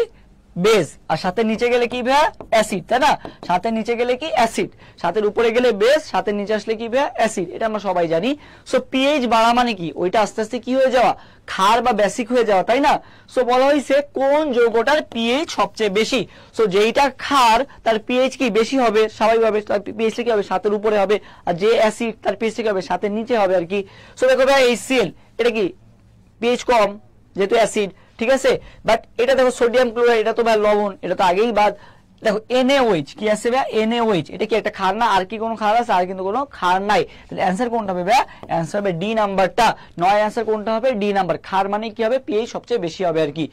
বেস, আর 7-এর নিচে গেলে কি ভাইয়া? অ্যাসিড, তাই না? 7-এর নিচে গেলে কি অ্যাসিড, 7-এর উপরে গেলে বেস, 7-এর নিচে আসলে কি ভাইয়া? অ্যাসিড, এটা আমরা সবাই জানি। সো পিএইচ বাড়া মানে কি? ওইটা আস্তে আস্তে কি হয়ে যাওয়া? ক্ষার বা বেসিক হয়ে যাওয়া, তাই না? সো বলা হয়েছে কোন যৌগটার পিএইচ সবচেয়ে বেশি। সো যেইটা ক্ষার তার পিএইচ কি বেশি হবে, স্বাভাবিকভাবে তার পিএইচ কি হবে? 7-এর উপরে হবে। আর যে অ্যাসিড তার পিএইচ কি হবে? 7-এর নিচে হবে আর কি। সো দেখো ভাই HCl, এটা কি পিএইচ কম যেহেতু অ্যাসিড, ঠিক আছে? বাট এটা দেখো সোডিয়াম ক্লোরাইড, এটা তো ভাই লবণ, এটা তো আগেই বাদ। দেখো NaOH কি আছে ভাই? NaOH, এটা কি একটা ক্ষার না? আর কি কোনো ক্ষার আছে? আর কিন্তু কোনো ক্ষার নাই। তাহলে অ্যান্সার কোনটা হবে ভাই? অ্যান্সার হবে ডি নাম্বারটা। 9 অ্যান্সার কোনটা হবে? D number. ক্ষার মানে কি হবে? পিএইচ সবচেয়ে বেশি হবে আর কি।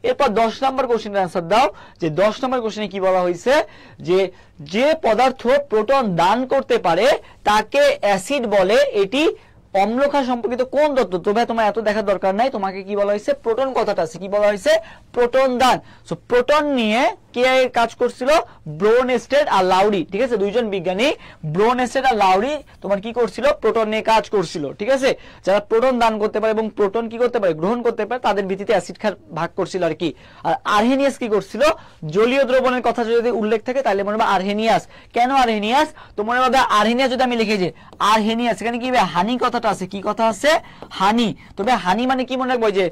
এরপর 10 নম্বর কোশ্চেনের অ্যান্সার দাও, যে 10 নম্বর কোশ্চেনে কি বলা হয়েছে, যে পদার্থ প্রোটন দান করতে পারে তাকে অ্যাসিড বলে, এটি অম্লক্ষার সম্পর্কিত কোন তত্ত্ব? তো ভাই তোমার এত দেখার দরকার নাই, তোমাকে কি বলা হয়েছে? প্রোটন কথাটা আছে। কি বলা হয়েছে? প্রোটন দান। সো প্রোটন নিয়ে কে কাজ করছিল? ব্রোনস্টেড আর লাউরি, ঠিক আছে? দুইজন বিজ্ঞানী ব্রোনস্টেড আর লাউরি তোমার কি করছিল? প্রোটন নিয়ে কাজ করছিল, ঠিক আছে? যারা প্রোটন দান করতে পারে এবং প্রোটন কি করতে পারে? গ্রহণ করতে পারে, তাদের ভিত্তিতে অ্যাসিড ক্ষার ভাগ করছিল আর কি। আর আর্হেনিয়াস কি করছিল? জলীয় দ্রবণের কথা যদি উল্লেখ থাকে তাহলে মনে হবে আর্হেনিয়াস। কেন আর্হেনিয়াস? তো মনে হবে আর্হেনিয়াস যদি আমি লিখে যে আর্হেনিয়াস, এখানে কি হানি কথাটা আছে। কি কথা আছে? হানি। তবে হানি মানে কি মনে রাখবো? যে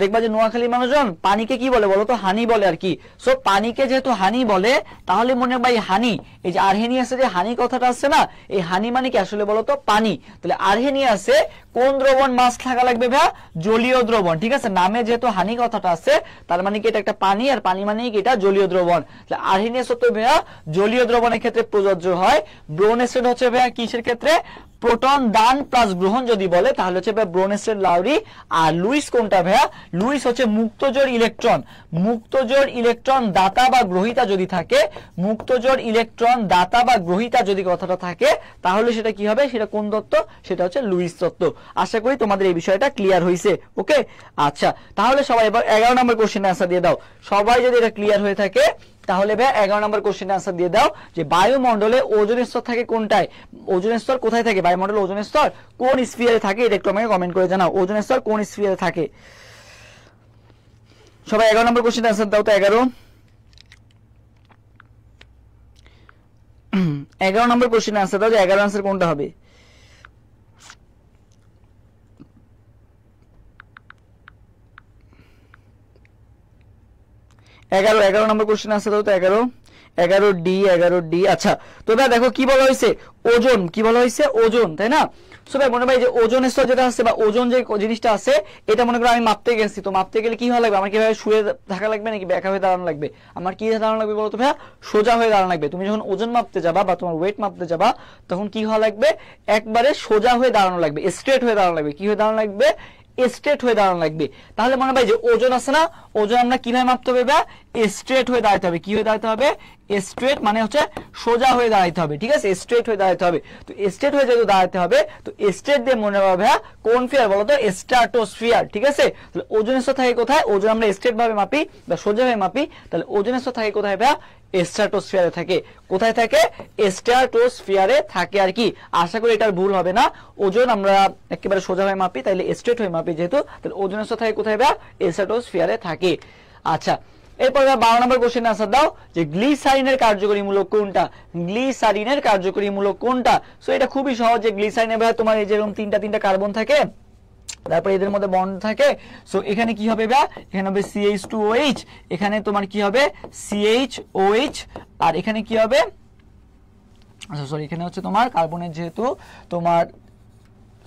দেখবা যে নোয়াখালীর মানুষজন পানিকে কি বলে বলো তো? হানি বলে আর কি। সো পানিকে যেহেতু হানি বলে, তাহলে মনে রাখবা এই হানি, এই যে আর্হেনিয়াসে যে হানি কথাটা আছে না, এই হানি মানে কি আসলে বলো তো? পানি। তাহলে আর্হেনিয়াসে কোন দ্রবণ মাছ থাকা লাগবে ভাইয়া? জলীয় দ্রবণ, ঠিক আছে? নামে যেহেতু হানি কথাটা আছে, তার মানে কি এটা একটা পানি, আর পানি মানে কি এটা জলীয় দ্রবণ। তাহলে আর্হেনিয়াস তো ভাইয়া জলীয় দ্রবণের ক্ষেত্রে প্রযোজ্য হয়। ব্রোনস্টেড হচ্ছে ভাইয়া কিসের ক্ষেত্রে? প্রোটন দান প্লাস গ্রহণ যদি বলে তাহলে হচ্ছে ভাইয়া ব্রোনস্টেড লাউরি। আর লুইস কোনটা ভাইয়া? লুইস হচ্ছে মুক্তজোড় ইলেকট্রন। মুক্তজোড় ইলেকট্রন দাতা বা গ্রহীতা যদি থাকে, মুক্তজোড় ইলেকট্রন দাতা বা গ্রহীতা যদি কথাটা থাকে, তাহলে সেটা কি হবে? সেটা কোন তত্ত্ব? সেটা হচ্ছে লুইস তত্ত্ব। আশা করি তোমাদের এই বিষয়টা ক্লিয়ার হয়েছে। ওকে, আচ্ছা, তাহলে সবাই এবার 11 নম্বর কোশ্চেনের অ্যান্সার দিয়ে দাও। সবাই যদি এটা ক্লিয়ার হয়ে থাকে তাহলে ভাই 11 নম্বর কোশ্চেনের অ্যান্সার দিয়ে দাও, যে বায়ুমণ্ডলে ওজোন স্তর থাকে কোনটায়? ওজোন স্তর কোথায় থাকে? বায়ুমণ্ডলে ওজোন স্তর কোন স্ফিয়ারে থাকে? এটা একটু আমাকে কমেন্ট করে জানাও। ওজোন স্তর কোন স্ফিয়ারে থাকে? সবাই 11 নম্বর কোশ্চেনের অ্যান্সার দাও তো। 11 নম্বর কোশ্চেনের অ্যান্সার দাও, যে 11 অ্যান্সার কোনটা হবে? 11 নম্বর কোশ্চেন আছে তো। 11 ডি। আচ্ছা, তো দেখো কি বলা হয়েছে? ওজন। কি বলা হয়েছে? ওজন, তাই না? সো ভাই মনে ভাই যে ওজনের স্তর যেটা আছে বা ওজন যে জিনিসটা আছে এটা মনে করো আমি মাপতে গেছি, তো মাপতে গেলে কি হওয়া লাগবে, আমার কিভাবে শুয়ে থাকা লাগবে নাকি ব্যাকা হয়ে দাঁড়ানো লাগবে, আমার কি দাঁড়ানো লাগবে বলতো ভাইয়া, সোজা হয়ে দাঁড়ানো লাগবে। তুমি যখন ওজন মাপতে যাবা বা তোমার ওয়েট মাপতে যাবা তখন কি হওয়া লাগবে, একবারে সোজা হয়ে দাঁড়ানো লাগবে, স্ট্রেট হয়ে দাঁড়ানো লাগবে। কি হয়ে দাঁড়ানো লাগবে, স্ট্রেট হয়ে দাঁড়ানো লাগবে। তাহলে মনে ভাই যে ওজন আছে না, ওজন আমরা কিভাবে মাপতে হবে ভাইয়া, স্ট্রেট হয়ে দাঁড়াতে হবে। কি হয়ে দাঁড়াতে হবে, স্ট্রেট মানে হচ্ছে সোজা হয়ে দাঁড়াতে হবে, ঠিক আছে, স্ট্রেট হয়ে দাঁড়াতে হবে। তো স্ট্রেট হয়ে যেহেতু দাঁড়াতে হবে তো স্ট্রেট দিয়ে মনে হবে ভাইয়া কোন ফিয়ার বলতো, স্ট্র্যাটোস্ফিয়ার, ঠিক আছে। তাহলে ওজনের স্তর থাকে কোথায়, ওজন আমরা স্ট্রেট ভাবে মাপি বা সোজা ভাবে মাপি, তাহলে ওজনের স্তর থাকে কোথায় ভাইয়া, স্ট্র্যাটোস্ফিয়ারে থাকে। কোথায় থাকে, স্ট্র্যাটোস্ফিয়ারে থাকে আর কি। আশা করি এটার ভুল হবে না। ওজন আমরা একেবারে সোজা হয়ে মাপি, তাইলে স্ট্রেট হয়ে মাপি যেহেতু, তাহলে ওজনের স্তর থাকে কোথায় ভাইয়া, স্ট্র্যাটোস্ফিয়ারে থাকে। আচ্ছা এরপর 12 নম্বর কোশ্চেন আনসার দাও যে গ্লিসারিনের কার্যকরী মূলক কোনটা, গ্লিসারিনের কার্যকরী মূলক কোনটা। সো এটা খুবই সহজ, যে গ্লিসারিনে ভাই তোমার এই যেরকম তিনটা কার্বন থাকে, তারপর এদের মধ্যে বন্ড থাকে। সো এখানে কি হবে ভাই, এখানে হবে CH2OH, এখানে তোমার কি হবে CHOH, আর এখানে কি হবে, আচ্ছা সরি এখানে হচ্ছে তোমার কার্বনের যেহেতু তোমার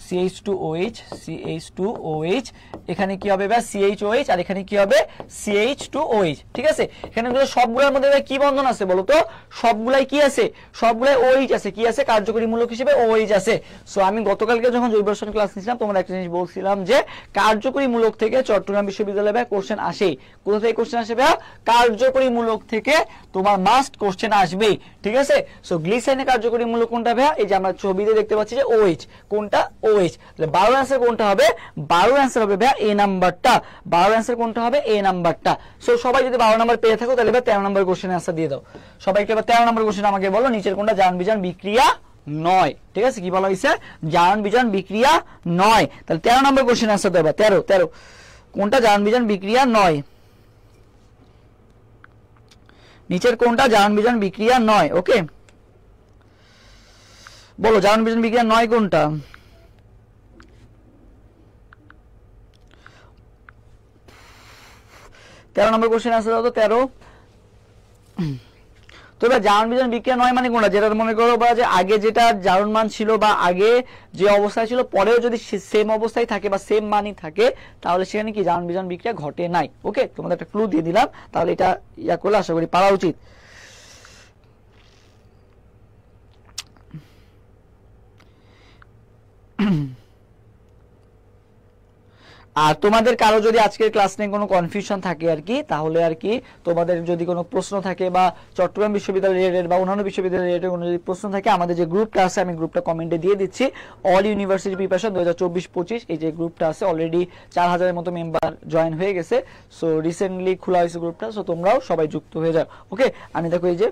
CH2OH, এখানে কি হবে ভাই CHOH, আর এখানে কি হবে CH2OH, ঠিক আছে। এখানে সবগুলোর মধ্যে কি বন্ধন আছে বলো তো, সবগুলাই কি আছে, সবগুলাই OH আছে, কি আছে, কার্যকরী মূলক হিসেবে OH আছে। সো আমি গতকালকে যখন জৈব রসায়ন ক্লাস নিয়েছিলাম তোমরা একটা জিনিস বলছিলাম যে কার্যকরী মূলক থেকে চট্টগ্রাম বিশ্ববিদ্যালয়ে ভাই কোশ্চেন আসে। কোথা থেকে কোশ্চেন আসে ভাই, কার্যকরী মূলক থেকে তোমার মাস্ট কোশ্চেন আসবেই, ঠিক আছে। সো গ্লিসারিনের কার্যকরী মূলক কোনটা ভাই, এই যে আমরা ছবিতে দেখতে পাচ্ছি যে OH, কোনটা OH। তাহলে 12 অ্যান্সার কোনটা হবে, 12 অ্যান্সার হবে ভাই এ নাম্বারটা, 12 অ্যান্সার কোনটা হবে, এ নাম্বারটা। সো সবাই যদি 12 নাম্বার পেয়ে থাকো তাহলে ভাই 13 নম্বর কোশ্চেনের অ্যান্সার দিয়ে দাও। সবাইকে এবার 13 নম্বর কোশ্চেন আমাকে বলো, নিচের কোনটা জারণ বিজারণ বিক্রিয়া নয়, ঠিক আছে। কি বলা হয়েছে, জারণ বিজারণ বিক্রিয়া নয়। তাহলে 13 নম্বর কোশ্চেনের অ্যান্সার দেবা, 13 কোনটা জারণ বিজারণ বিক্রিয়া নয়, নিচের কোনটা জারণ বিজারণ বিক্রিয়া নয়, ওকে বলো জারণ বিজারণ বিক্রিয়া নয় কোনটা। তেরো নম্বর কোশ্চেন আনসার দাও তো 13। তো এবার জারণ বিজারণ বিক্রিয়া নয় মানে কোনটা, যেটা মনে করো বা যে আগে যেটা জারণ মান ছিল বা আগে যে অবস্থায় ছিল পরেও যদি সেম অবস্থায় থাকে বা সেম মানই থাকে তাহলে সেখানে কি জারণ বিজারণ বিক্রিয়া ঘটে নাই। ওকে তোমাদের একটা ক্লু দিয়ে দিলাম, তাহলে এটা ইয়া করলে আশা করি পারা উচিত। আর তোমাদের কারো যদি আজকের ক্লাস নিয়ে কোনো কনফিউশন থাকে আর কি, তাহলে আর কি তোমাদের যদি কোনো প্রশ্ন থাকে বা চট্টগ্রাম বিশ্ববিদ্যালয় রিলেটেড বা অন্যান্য বিশ্ববিদ্যালয় রিলেটেড কোনো যদি প্রশ্ন থাকে, আমাদের যে গ্রুপটা আছে আমি গ্রুপটা কমেন্টে দিয়ে দিচ্ছি, অল ইউনিভার্সিটি প্রিপারেশন 2024-25, এই যে গ্রুপটা আছে অলরেডি 4000-এর মতো মেম্বার জয়েন হয়ে গেছে। সো রিসেন্টলি খোলা হয়েছে গ্রুপটা, সো তোমরাও সবাই যুক্ত হয়ে যাও। ওকে আমি দেখো এই যে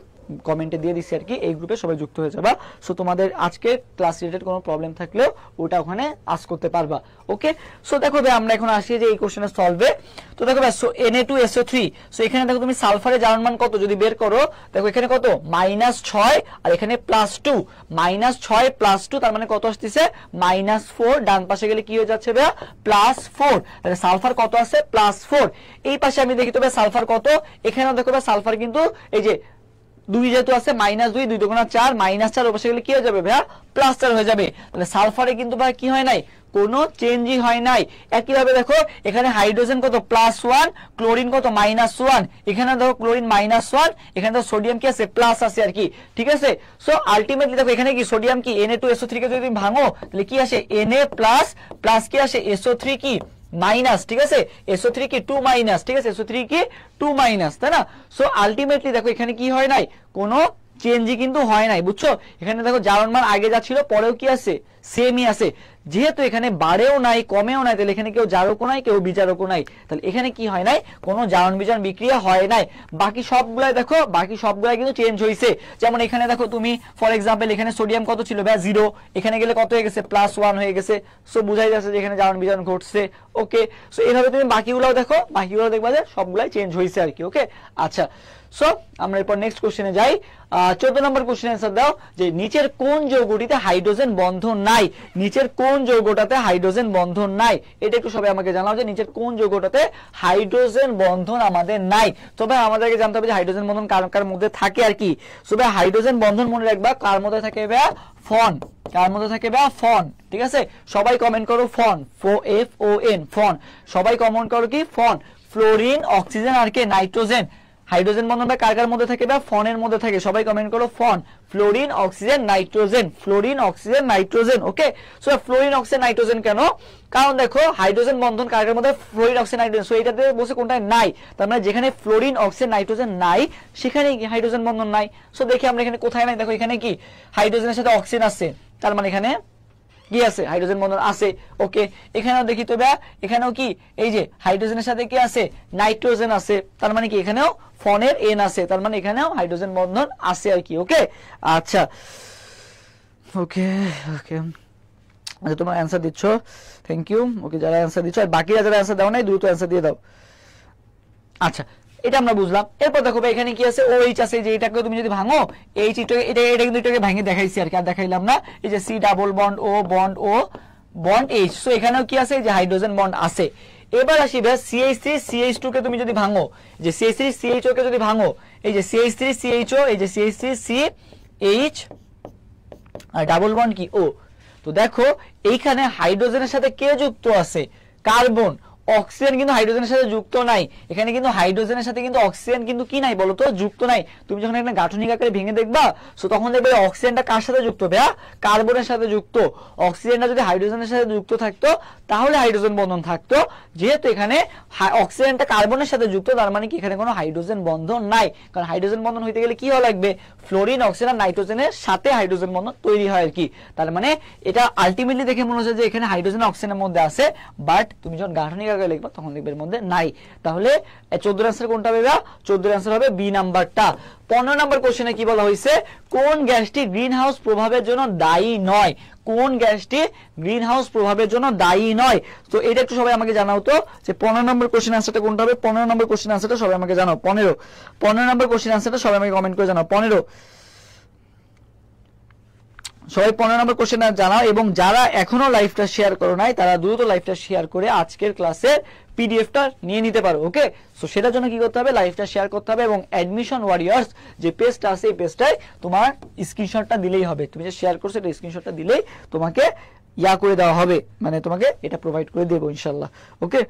কমেন্টে দিয়ে দিচ্ছি আর কি, এই গ্রুপে সবাই যুক্ত হয়ে যাবা। সো তোমাদের আজকে ক্লাস রিলেটেড কোনো প্রবলেম থাকলেও ওটা ওখানে আস্ক করতে পারবা। ওকে সো দেখো ভাই আমরা এখন আসি যে এই কোশ্চেনের সলভে। তো দেখো ভাই সো Na2SO3, সো এখানে দেখো তুমি সালফারের জারণ মান কত যদি বের করো, দেখো এখানে কত -6 আর এখানে +2, -6 +2 তার মানে কত আসতেছে -4, ডান পাশে গেলে কি হয়ে যাচ্ছে ভাই +4, তাহলে সালফার কত আছে +4। এই পাশে আমি দেখি তো ভাই সালফার কত, এখানেও দেখো ভাই সালফার কিন্তু এই যে 2 যেহেতু আছে -2, 2 × 4 -4, ওর পাশে গেলে কি হয়ে যাবে ভাইয়া +4 হয়ে যাবে। তাহলে সালফারে কিন্তু ভাই কি হয় নাই, কোনো চেঞ্জই হয় নাই। একইভাবে দেখো এখানে হাইড্রোজেন কত +1, ক্লোরিন কত -1, এখানে দেখো ক্লোরিন -1, এখানে দেখো সোডিয়াম কি আছে প্লাস আছে আর কি, ঠিক আছে। সো আলটিমেটলি দেখো এখানে কি সোডিয়াম কি Na2SO3 কে যদি তুমি ভাঙো তাহলে কি আসে Na প্লাস কি আসে SO3 কি মাইনাস, ঠিক আছে, SO3 কি 2-, ঠিক আছে, SO3 কি 2-, তাই না। সো আলটিমেটলি দেখো এখানে কি হয় নাই, কোনো চেঞ্জই কিন্তু হয় নাই, বুঝছো। এখানে দেখো জারণ মান আগে যা ছিল পরেও কি আছে সেমই আছে, যেহেতু এখানে বাড়েও নাই কমেও নাই, তাহলে এখানে কেউ জারকও নাই কেউ বিজারকও নাই, তাহলে এখানে কি হয় নাই, কোনো জারণ বিজারণ বিক্রিয়া হয় নাই। বাকি সবগুলাই দেখো, বাকি সবগুলাই কিন্তু চেঞ্জ হয়েছে। যেমন এখানে দেখো তুমি ফর এক্সাম্পল এখানে সোডিয়াম কত ছিল ভাই 0, এখানে গেলে কত হয়ে গেছে +1 হয়ে গেছে। সো বুঝাই যাচ্ছে যে এখানে জারণ বিজারণ ঘটছে। ওকে সো এইভাবে তুমি বাকিগুলোও দেখো, বাকিগুলো দেখবা যে সবগুলাই চেঞ্জ হয়েছে আর কি। ওকে আচ্ছা সো আমরা এরপর নেক্সট কোশ্চেনে যাই। 14 নম্বর কোশ্চেন অ্যান্সার দাও যে নিচের কোন যৌগটিতে হাইড্রোজেন বন্ধন নাই, নিচের কোন কোন যৌগটাতে হাইড্রোজেন বন্ধন নাই, এটা একটু সবাই আমাকে জানাও যে নিচের কোন যৌগটাতে হাইড্রোজেন বন্ধন আমাদের নাই। তবে আমাদেরকে জানতে হবে যে হাইড্রোজেন বন্ধন কার কার মধ্যে থাকে আর কি। তবে হাইড্রোজেন বন্ধন মনে রাখবা কার মধ্যে থাকে ভাইয়া, ফন, কার মধ্যে থাকে ভাইয়া, ফন। ঠিক আছে, সবাই কমেন্ট করো ফন, FON, ফন। সবাই কমেন্ট করো কি, ফন। ফ্লোরিন, অক্সিজেন আর কে, নাইট্রোজেন। হাইড্রোজেন বন্ধনটা কার কার মধ্যে থাকে বা, ফনের মধ্যে থাকে। সবাই কমেন্ট করো FON. Fluorine, oxygen, nitrogen, fluorine, oxygen, nitrogen. Okay, so fluorine, oxygen, nitrogen কেন? কারণ দেখো হাইড্রোজেন বন্ধন কার কার মধ্যে, ফ্লোরিন, অক্সিজেন, নাইট্রোজেন। সো এটাতে বসে কোনটায় নাই, তার মানে যেখানে ফ্লোরিন, অক্সিজেন, নাইট্রোজেন নাই সেখানে হাইড্রোজেন বন্ধন নাই। সো দেখি আমরা এখানে কোথায় নাই, দেখো এখানে কি হাইড্রোজেনের সাথে অক্সিজেন আছে, তার মানে এখানে কি আছে, হাইড্রোজেন বন্ধন আছে। ওকে, এখানেও দেখি তো ভাইয়া, এখানেও কি এই যে হাইড্রোজেনের সাথে কি আছে, নাইট্রোজেন আছে, তার মানে কি এখানেও ফনের N আছে, তার মানে এখানেও হাইড্রোজেন বন্ধন আছে আর কি। ওকে, আচ্ছা, ওকে ওকে, আচ্ছা তোমার অ্যান্সার দিচ্ছ, থ্যাংক ইউ। ওকে, যারা অ্যান্সার দিচ্ছ, আর বাকিরা যারা অ্যান্সার দাও নাই দ্রুত অ্যান্সার দিয়ে দাও। আচ্ছা, এটা আমরা বুঝলাম। এরপর দেখো এখানে কি আছে, OH আছে, যে এটাকে তুমি যদি ভাঙো, H এটা কিন্তু এটাকে ভেঙে দেখাইছি আর কি, আর দেখাইলাম না। এই যে C double bond O bond O bond H, so এখানেও কি আছে, যে হাইড্রোজেন বন্ড আছে। এবার আসি ভাই CH3 CH2 কে তুমি যদি ভাঙো, যে CH3 CHO কে যদি ভাঙো, এই যে CH3 CHO, এই যে CH3 CH আর ডাবল বন্ড কি O, তো দেখো এইখানে হাইড্রোজেনের সাথে কে যুক্ত আছে, কার্বন। অক্সিজেন কিন্তু হাইড্রোজেনের সাথে যুক্ত নাই, এখানে কিন্তু হাইড্রোজেনের সাথে কিন্তু অক্সিজেন কিন্তু কি নাই বলতো, যুক্ত নাই। তুমি যখন এখানে গাঠনিক আকারে ভেঙে দেখবা, সো তখন দেখবে অক্সিজেনটা কার সাথে যুক্ত ভাইয়া, কার্বনের সাথে যুক্ত। অক্সিজেনটা যদি হাইড্রোজেনের সাথে যুক্ত থাকতো তাহলে হাইড্রোজেন বন্ধন থাকতো, যেহেতু এখানে অক্সিজেনটা কার্বনের সাথে যুক্ত, তার মানে কি এখানে কোনো হাইড্রোজেন বন্ধন নাই। কারণ হাইড্রোজেন বন্ধন হইতে গেলে কি হওয়া লাগবে, ফ্লোরিন, অক্সিজেন আর নাইট্রোজেনের সাথে হাইড্রোজেন বন্ধন তৈরি হয় আর কি। তার মানে এটা আলটিমেটলি দেখে মনে হচ্ছে যে এখানে হাইড্রোজেন অক্সিজেনের মধ্যে আছে, বাট তুমি যখন গাঠনিক আকারে লিখবা তখন দেখবে এর মধ্যে নাই। তাহলে 14 আনসার কোনটা হবে? 14 আনসার হবে বি নাম্বারটা। 15 নাম্বার কোশ্চেনে কি বলা হয়েছে, কোন গ্যাসটি গ্রিনহাউস প্রভাবের জন্য দায়ী নয়? কোন গ্যাসটি গ্রিনহাউস প্রভাবের জন্য দায়ী নয়? তো এটা একটু সবাই আমাকে জানাও তো, যে 15 নম্বর কোশ্চেন আনসারটা কোনটা হবে? 15 নম্বর কোশ্চেন আনসারটা সবাই আমাকে জানাও। 15 নম্বর কোশ্চেন আনসারটা সবাই আমাকে কমেন্ট করে জানাও। 15 সবাই 15 নম্বর কোশ্চেন জানাও, এবং যারা এখনো লাইভটা শেয়ার করো নাই তারা দ্রুত লাইভটা শেয়ার করে আজকের ক্লাসের পিডিএফটা নিয়ে নিতে পারো। ওকে, সো সেটার জন্য কি করতে হবে, লাইভটা শেয়ার করতে হবে, এবং অ্যাডমিশন ওয়ারিয়ার্স যে পেজটা আছে এই পেজটায় তোমার স্ক্রিনশটটা দিলেই হবে। তুমি যে শেয়ার করছো এটা স্ক্রিনশটটা দিলেই তোমাকে ইয়া করে দেওয়া হবে, মানে তোমাকে এটা প্রোভাইড করে দেবো ইনশাআল্লাহ। ওকে,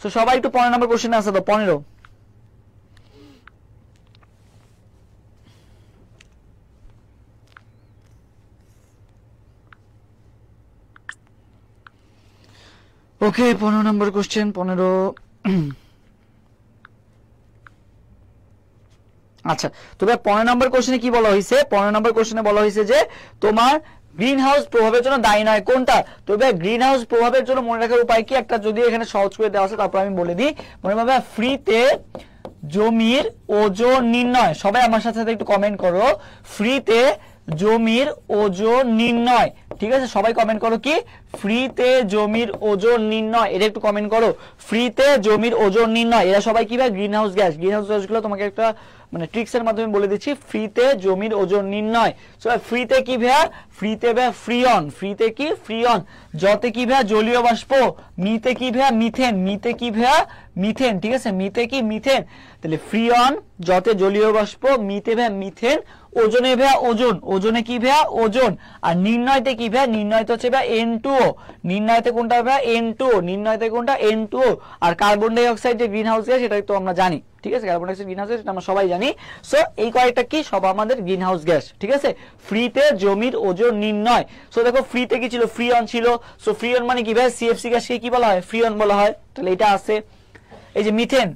সো সবাই একটু 15 নম্বর কোশ্চেন আনসার দাও। 15 ওকে, 15 নম্বর কোশ্চেন। 15 আচ্ছা, তবে 15 নম্বর কোশ্চেনে কি বলা হয়েছে? 15 নম্বর কোশ্চেনে বলা হয়েছে যে তোমার গ্রিন হাউস প্রভাবের জন্য দায়ী নয় কোনটা? তবে গ্রিন হাউস প্রভাবের জন্য মনে রাখার উপায় কি, একটা যদি এখানে সহজ করে দেওয়া আছে তারপর আমি বলে দিই। মনে রাখবে ফ্রিতে জমির ওজন নির্ণয়। সবাই আমার সাথে সাথে একটু কমেন্ট করো, ফ্রিতে জমির ওজন নির্ণয়। ঠিক আছে, সবাই কমেন্ট করো কি, ফ্রিতে জমির ওজন নির্ণয়, এটা একটু কমেন্ট করো, ফ্রিতে জমির ওজন নির্ণয়। এরা সবাই কি ভাই, green house gas. Green house গ্যাসগুলো তোমাকে একটা মানে ট্রিক্স এর মাধ্যমে বলে দিচ্ছি, ফ্রিতে জমির ওজন নির্ণয়। সো ফ্রিতে কি ভাইয়া, ফ্রিতে ভাইয়া ফ্রিয়ন। ফ্রিতে কি, ফ্রিয়ন। জতে কি ভাইয়া, জলীয় বাষ্প। মিতে কি ভাইয়া, মিথেন। মিতে কি ভাইয়া, মিথেন। ঠিক আছে, মিতে কি, মিথেন। তাহলে ফ্রিয়ন, জতে জলীয় বাষ্প, মিতে ভাইয়া মিথেন, ওজনে ভাইয়া ওজন। ওজনে কি ভাইয়া, ওজন। আর নির্ণয়তে কি ভাইয়া, নির্ণয়তে হচ্ছে ভাইয়া N2O। নির্ণয়তে কোনটা ভাইয়া, N2O। নির্ণয়তে কোনটা, N2O। আর কার্বন ডাই অক্সাইড যে গ্রিন হাউস গ্যাস, এটা তো আমরা জানি। ঠিক আছে, carbon die oxide green house gas, এটা আমরা সবাই জানি। সো এই কয়েকটা কি, সব আমাদের গ্রিন হাউস গ্যাস। ঠিক আছে, ফ্রিতে জমির ওজন নির্ণয়। সো দেখো ফ্রিতে কি ছিল, ফ্রিয়ন ছিল। সো ফ্রিয়ন মানে কি ভাইয়া, CFC গ্যাসকে কি বলা হয়, ফ্রিয়ন বলা হয়। তাহলে এটা আছে। এই যে মিথেন,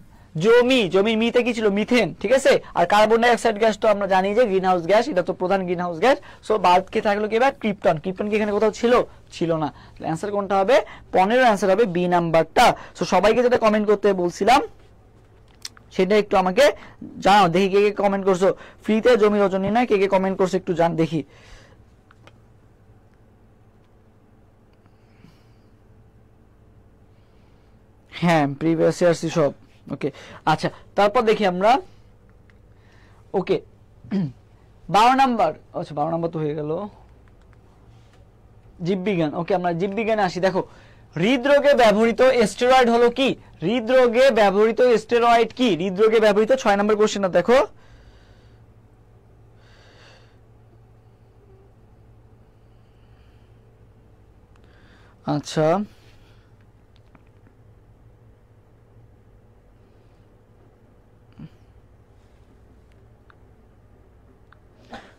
জমির মিতে কি ছিল, মিথেন। ঠিক আছে, আর কার্বন ডাই অক্সাইড গ্যাস তো আমরা জানি যে গ্রিন হাউস গ্যাস, এটা তো প্রধান গ্রিন হাউস গ্যাস। সো বাদ কে থাকলো কি ভাই, ক্রিপ্টন। ক্রিপ্টন কি এখানে কোথাও ছিল? ছিল না। তাহলে অ্যান্সার কোনটা হবে, 15 অ্যান্সার হবে বি নাম্বারটা। সো সবাইকে যেটা কমেন্ট করতে বলছিলাম সেটা একটু আমাকে জানাও, দেখি কে কে কমেন্ট করছো। ফ্রিতে জমির ওজন নির্ণয় কে কে কমেন্ট করছো একটু জান দেখি। হ্যাঁ, প্রিভিয়াস ইয়ার্স সব। ওকে, আচ্ছা, তারপর দেখি আমরা। ওকে, 12 নাম্বার। আচ্ছা 12 নাম্বার তো হয়ে গেল। জীববিজ্ঞান। ওকে, আমরা জীববিজ্ঞানে আসি। দেখো, হৃদরোগে ব্যবহৃত স্টেরয়েড হলো কি? হৃদরোগে ব্যবহৃত স্টেরয়েড কি? হৃদরোগে ব্যবহৃত 6 নম্বর কোশ্চেনটা দেখো। আচ্ছা,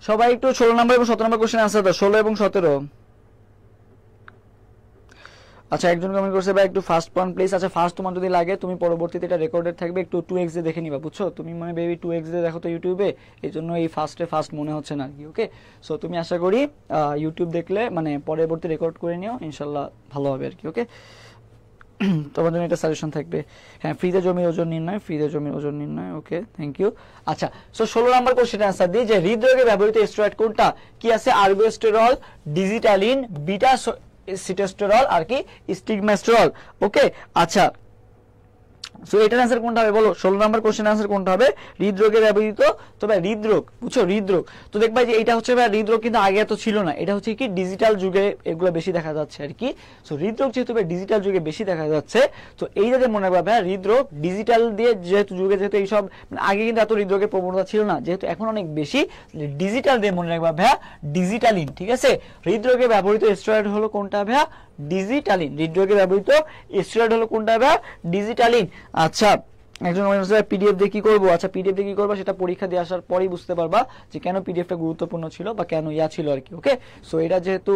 সবাই একটু 16 নম্বর এবং 17 নম্বর কোশ্চেন আনসার দাও, 16 এবং 17। আচ্ছা, একজন কমেন্ট করছে ভাই একটু ফাস্ট পয়েন্ট প্লিজ। আচ্ছা, ফাস্ট তোমার যদি লাগে তুমি পরবর্তীতে এটা রেকর্ডেড থাকবে, একটু 2x এ দেখে নিবা, বুঝছো? তুমি মানে বেবি 2x এ দেখো তো ইউটিউবে, এই জন্য এই ফাস্ট মনে হচ্ছে না আর কি। ওকে, সো তুমি আশা করি ইউটিউব দেখলে মানে পরবর্তী রেকর্ড করে নিও, ইনশাল্লাহ ভালো হবে আর কি। ওকে, তোমার জন্য এটা সাজেশন থাকবে। হ্যাঁ, ফ্রিজে জমির ওজন নির্ণয়, ফ্রিজে জমির ওজন নির্ণয়। ওকে, থ্যাংক ইউ। আচ্ছা, সো 16 নম্বর কোশ্চেনের আনসার দিই যে হৃদরোগে ব্যবহৃত স্টেরয়েড কোনটা? কি আছে? আরগোস্টেরল, ডিজিটালিন, বিটা সিটোস্টেরল আর কি স্টিগমাস্টেরল। ওকে, আচ্ছা, সো এটার आंसर কোনটা হবে বলো? 16 নাম্বার কোশ্চেনের आंसर কোনটা হবে? হৃদরোগে ব্যবহৃত। তবে হৃদরোগ, বুঝছো, হৃদরোগ তো দেখবা যে এটা হচ্ছে ভাই হৃদরোগ, কিন্তু আগে এত ছিল না, এটা হচ্ছে কি ডিজিটাল যুগে এগুলো বেশি দেখা যাচ্ছে আর কি। সো হৃদরোগ যেহেতু ডিজিটাল যুগে বেশি দেখা যাচ্ছে, তো এই যাতে মনে রাখবা ভাই হৃদরোগ ডিজিটাল দিয়ে যেহেতু যুগে যেহেতু এইসব আগে কিন্তু এত হৃদরোগের প্রবণতা ছিল না, যেহেতু এখন অনেক বেশি, ডিজিটাল দিয়ে মনে রাখবা ভাই ডিজিটালিন। ঠিক আছে, হৃদরোগে ব্যবহৃত স্টেরয়েড হলো কোনটা ভাই? ডিজিটালিন। হৃদরোগে ব্যবহৃত স্টেরয়েড হলো কোনটা ভাই? ডিজিটালিন। আচ্ছা, একজন পিডিএফ দিয়ে কি করবো? আচ্ছা, পিডিএফ দিয়ে কি করবা সেটা পরীক্ষা দিয়ে আসার পরেই বুঝতে পারবা যে কেন পিডিএফটা গুরুত্বপূর্ণ ছিল বা কেন ইয়া ছিল আর কি। ওকে, সো এটা যেহেতু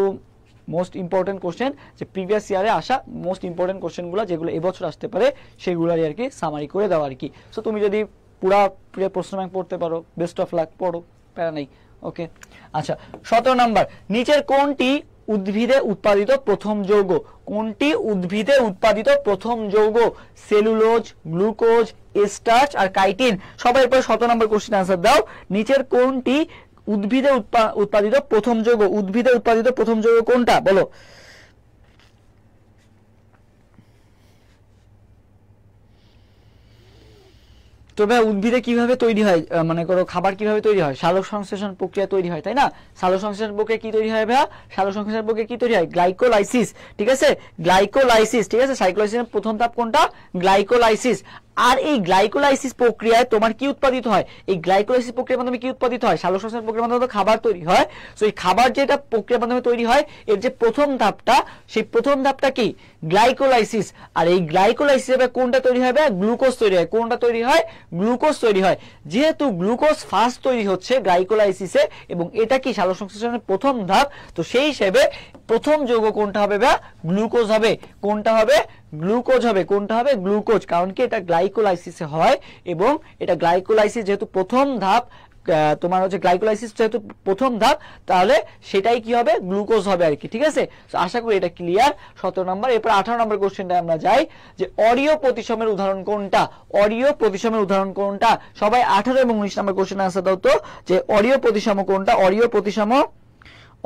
মোস্ট ইম্পর্টেন্ট কোশ্চেন, যে প্রিভিয়াস ইয়ারে আসা মোস্ট ইম্পর্টেন্ট কোশ্চেনগুলো যেগুলো এবছর আসতে পারে সেগুলোরই আর কি সামারি করে দেওয়া আর কি। সো তুমি যদি পুরা প্রশ্ন ব্যাংক পড়তে পারো, বেস্ট অফ লাক, পড়ো, প্যারা নেই। ওকে, আচ্ছা, 17 নাম্বার, নিচের কোনটি উদ্ভিদে উৎপাদিত প্রথম যৌগ? কোনটি উদ্ভিদে উৎপাদিত প্রথম যৌগ? সেলুলোজ, গ্লুকোজ, স্টার্চ আর কাইটিন। সবাই এরপর 17 নম্বর কোশ্চেন আনসার দাও। নিচের কোনটি উদ্ভিদে উৎপাদিত প্রথম যৌগ? উদ্ভিদে উৎপাদিত প্রথম যৌগ কোনটা বলো? তো ভাই উদ্ভিদে কিভাবে তৈরি হয়, মনে করো খাবার কিভাবে তৈরি হয়? সালোক সংশ্লেষণ প্রক্রিয়া তৈরি হয়, তাই না? সালোক সংশ্লেষণ প্রক্রিয়া কি তৈরি হয় ভাই? সালোক সংশ্লেষণ প্রক্রিয়া কি তৈরি হয়? গ্লাইকোলাইসিস। ঠিক আছে, গ্লাইকোলাইসিস। ঠিক আছে, সাইক্লোলাইসিসের প্রথম ধাপ কোনটা? গ্লাইকোলাইসিস। আর এই গ্লাইকোলাইসিস প্রক্রিয়ায় তোমার কি উৎপাদিত হয়? এই গ্লাইকোলাইসিস প্রক্রিয়ার মাধ্যমে কি উৎপাদিত হয়? সালোক সংশ্লেষণ প্রক্রিয়ার মাধ্যমে খাবার তৈরি হয়। সো এই খাবার যেটা প্রক্রিয়ার মাধ্যমে তৈরি হয়, এর যে প্রথম ধাপটা, সেই প্রথম ধাপটা কি? গ্লাইকোলাইসিস। আর এই গ্লাইকোলাইসিসে কোনটা তৈরি হয়? গ্লুকোজ তৈরি হয়। কোনটা তৈরি হয়? গ্লুকোজ তৈরি হয়। যেহেতু গ্লুকোজ ফার্স্ট তৈরি হচ্ছে গ্লাইকোলাইসিসে, এবং এটা কি সালোক সংশ্লেষণের প্রথম ধাপ, তো সেই হিসেবে প্রথম যৌগ কোনটা হবে ভাই? গ্লুকোজ হবে। কোনটা হবে? গ্লুকোজ হবে। কোনটা হবে? গ্লুকোজ। কারণ কি এটা গ্লাইকোলাইসিসে হয়, এবং এটা গ্লাইকোলাইসিস যেহেতু প্রথম ধাপ, তোমার হচ্ছে গ্লাইকোলাইসিস যেহেতু প্রথম ধাপ, তাহলে সেটাই কি হবে? গ্লুকোজ হবে আর কি। ঠিক আছে, আশা করি এটা ক্লিয়ার। 17 নম্বর। এরপর 18 নম্বর কোশ্চেনটা আমরা যাই, যে অরীয় প্রতিসমের উদাহরণ কোনটা? অরীয় প্রতিসমের উদাহরণ কোনটা? সবাই 18 এবং 19 নম্বর কোশ্চেন আনসার দাও তো, যে অরীয় প্রতিসম কোনটা? অরীয় প্রতিসম,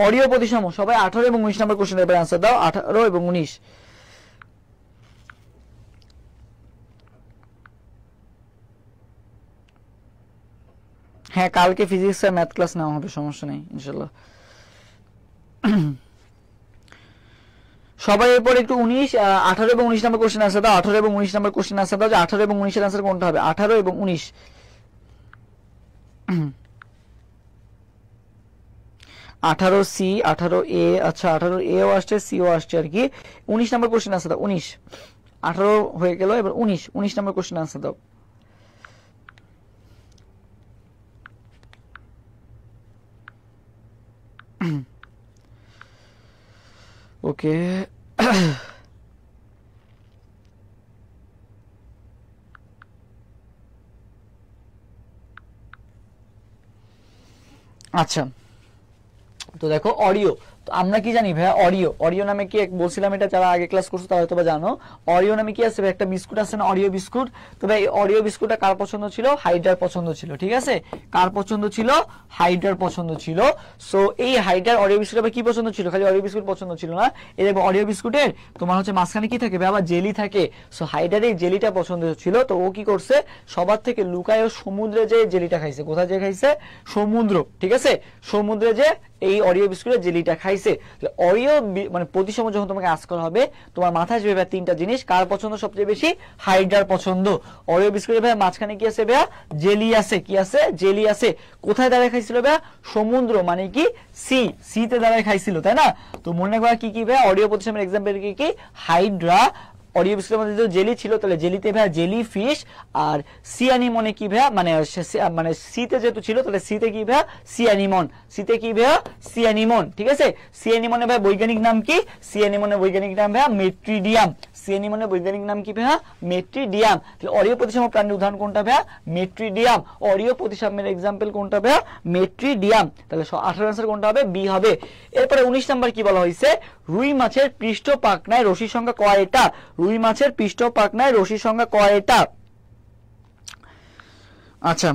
অরীয় প্রতিসম। সবাই 18 এবং 19 নম্বর কোশ্চেনের এবার আনসার দাও, 18 এবং 19। হ্যাঁ, কালকে ফিজিক্স আর ম্যাথ ক্লাস নেওয়া হবে, সমস্যা নেই ইনশাল্লাহ। সবাই এরপর একটু 19, 18 এবং 19 নম্বর কোশ্চেন আনসার দাও। 18 এবং 19 নম্বর কোশ্চেন আনসার দাও, যে 18 এবং 19 এর আনসার কোনটা হবে? 18 এবং 19। 18C, 18A, আচ্ছা 18A ও আসছে, C ও আসছে আর কি। 19 নম্বর কোশ্চেন আনসার দাও। 19, 18 হয়ে গেল, এবার 19 নম্বর কোশ্চেন আনসার দাও। ওকে, আচ্ছা, তো দেখো অরিও, তো আমরা কি জানি ভাইয়া? অরিও, অরিও নামে কি বলছিলাম, এটা যারা আগে ক্লাস করছো তারা হয়তো বা জানো। অরিও নামে কি আছে ভাই? একটা বিস্কুট আছে না, অরিও বিস্কুট। তো ভাই অরিও বিস্কুটটা কার পছন্দ ছিল? হাইড্রার পছন্দ ছিল। ঠিক আছে, কার পছন্দ ছিল? হাইড্রার পছন্দ ছিল। সো এই হাইড্রার অরিও বিস্কুট আবার কি পছন্দ ছিল? খালি অরিও বিস্কুট পছন্দ ছিল না, এই দেখো অরিও বিস্কুটের তোমার হচ্ছে মাঝখানে কি থাকে ভাই? আবার জেলি থাকে। সো হাইড্রার এই জেলিটা পছন্দ ছিল, তো ও কি করছে? সবার থেকে লুকায় সমুদ্রে যে জেলিটা খাইছে। কোথায় যে খাইছে? সমুদ্র। ঠিক আছে, সমুদ্রে যে এই অরিও বিস্কুটের জেলিটা খাই খাইছে। অরিও মানে প্রতিসম যখন তোমাকে আজ করা হবে তোমার মাথায় আসবে ভাইয়া তিনটা জিনিস। কার পছন্দ সবচেয়ে বেশি? হাইড্রার পছন্দ। অরিও বিস্কুটের ভাইয়া মাঝখানে কি আছে ভাইয়া? জেলি আছে। কি আছে? জেলি আছে। কোথায় দাঁড়ায় খাইছিল ভাইয়া? সমুদ্র মানে কি? সিতে দাঁড়ায় খাইছিল, তাই না? তো মনে রাখবা কি কি ভাইয়া? অরিও প্রতিসমের এক্সাম্পল কি কি? হাইড্রা। অরিও বিস্কুটের মধ্যে যদি জেলি ছিল তাহলে জেলিতে ভাইয়া জেলি ফিশ। আর সি অ্যানিমনে কি ভাইয়া? মানে সিতে যেহেতু ছিল তাহলে সিতে কি ভাইয়া? Sea anemone. সিতে কি ভাইয়া? Sea anemone. ঠিক আছে। সি অ্যানিমনের ভাইয়া বৈজ্ঞানিক নাম কি? সি অ্যানিমনের বৈজ্ঞানিক নাম ভাইয়া মেট্রিডিয়াম। সি অ্যানিমনের বৈজ্ঞানিক নাম কি ভাইয়া? মেট্রিডিয়াম। তাহলে অরিও প্রতিসম প্রাণীর উদাহরণ কোনটা ভাইয়া? মেট্রিডিয়াম। অরিও প্রতিসমের এক্সাম্পল কোনটা ভাইয়া? মেট্রিডিয়াম। তাহলে 18 আনসার কোনটা হবে? বি হবে। এরপরে 19 নাম্বার কি বলা হয়েছে? রুই মাছের পৃষ্ঠ পাখনায় রশির সংখ্যা কয়টা? রুই মাছের পৃষ্ঠ পাখনায় রশির সংখ্যা কয়টা? আচ্ছা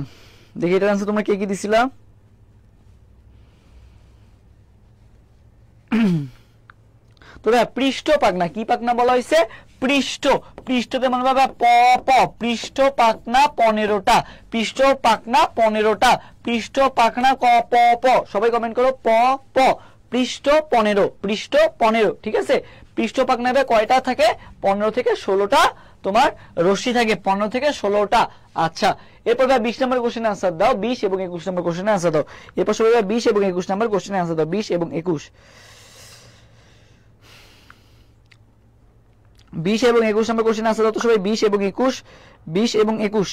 দেখি এটার আনসার তোমরা কে কি দিছিলা? তো পৃষ্ঠ পাখনা, কি পাখনা বলা হয়েছে? পৃষ্ঠ। পৃষ্ঠতে মনে পাবে প প, পৃষ্ঠ পাখনা 15টা। পৃষ্ঠ পাখনা 15টা। পৃষ্ঠ পাখনা ক প প, সবাই কমেন্ট করো প প। পৃষ্ঠ 15, পৃষ্ঠ 15। ঠিক আছে। পৃষ্ঠ পাখনায় কয়টা থাকে? 15 থেকে 16টা তোমার রশ্মি থাকে, 15 থেকে 16টা। আচ্ছা এরপর 20 নম্বর কোশ্চেন আনসার দাও। 20 এবং 21 নম্বর কোশ্চেন আনসার দাও। এরপর সবাই 20 এবং 21 নম্বর কোশ্চেন আনসার দাও। 20 এবং 21, 20 এবং 21 নম্বর কোশ্চেন আনসার দাও তো সবাই। 20 এবং 21, 20 এবং 21।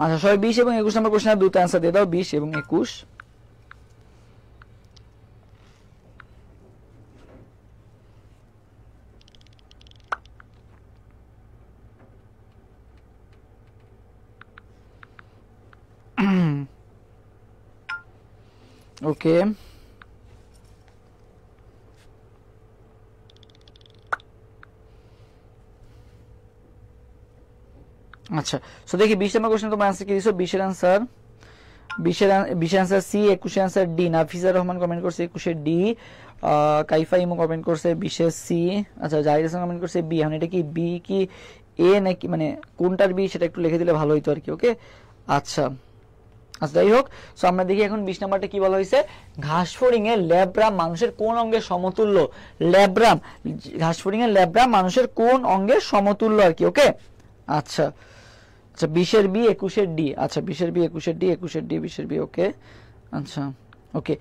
আচ্ছা সবাই 20 এবং 21 নম্বর কোশ্চেনের দুটো অ্যান্সার দিয়ে দাও। 20 এবং 21। ওকে আচ্ছা সো দেখি 20 নম্বর কোশ্চেন তোমার आंसर কি দিছো? 20 এর आंसर 20 এর आंसर সি, 21 এর answer D. Nafisa Rahman comment করছে 21 এর ডি। কাইফা ইমো কমেন্ট করছে 20 এর সি। আচ্ছা জাহিদ হাসান কমেন্ট করছে বি। এখন এটা কি বি কি এ নাকি মানে কোনটার বি সেটা একটু লিখে দিলে ভালো হইতো আর কি। ওকে আচ্ছা আচ্ছা যাই হোক। সো আমরা দেখি এখন 20 নাম্বারটা কি বলা হয়েছে? ঘাসফড়িং এর ল্যাব্রাম মানুষের কোন অঙ্গের সমতুল্য? ল্যাব্রাম, ঘাসফড়িং এর ল্যাব্রাম মানুষের কোন অঙ্গের সমতুল্য আর কি। ওকে আচ্ছা আচ্ছা 20 এর বি, 21 এর ডি। আচ্ছা 20 এর বি, 21 এর ডি, 21 এর ডি, 20 এর বি। ওকে আচ্ছা ওকে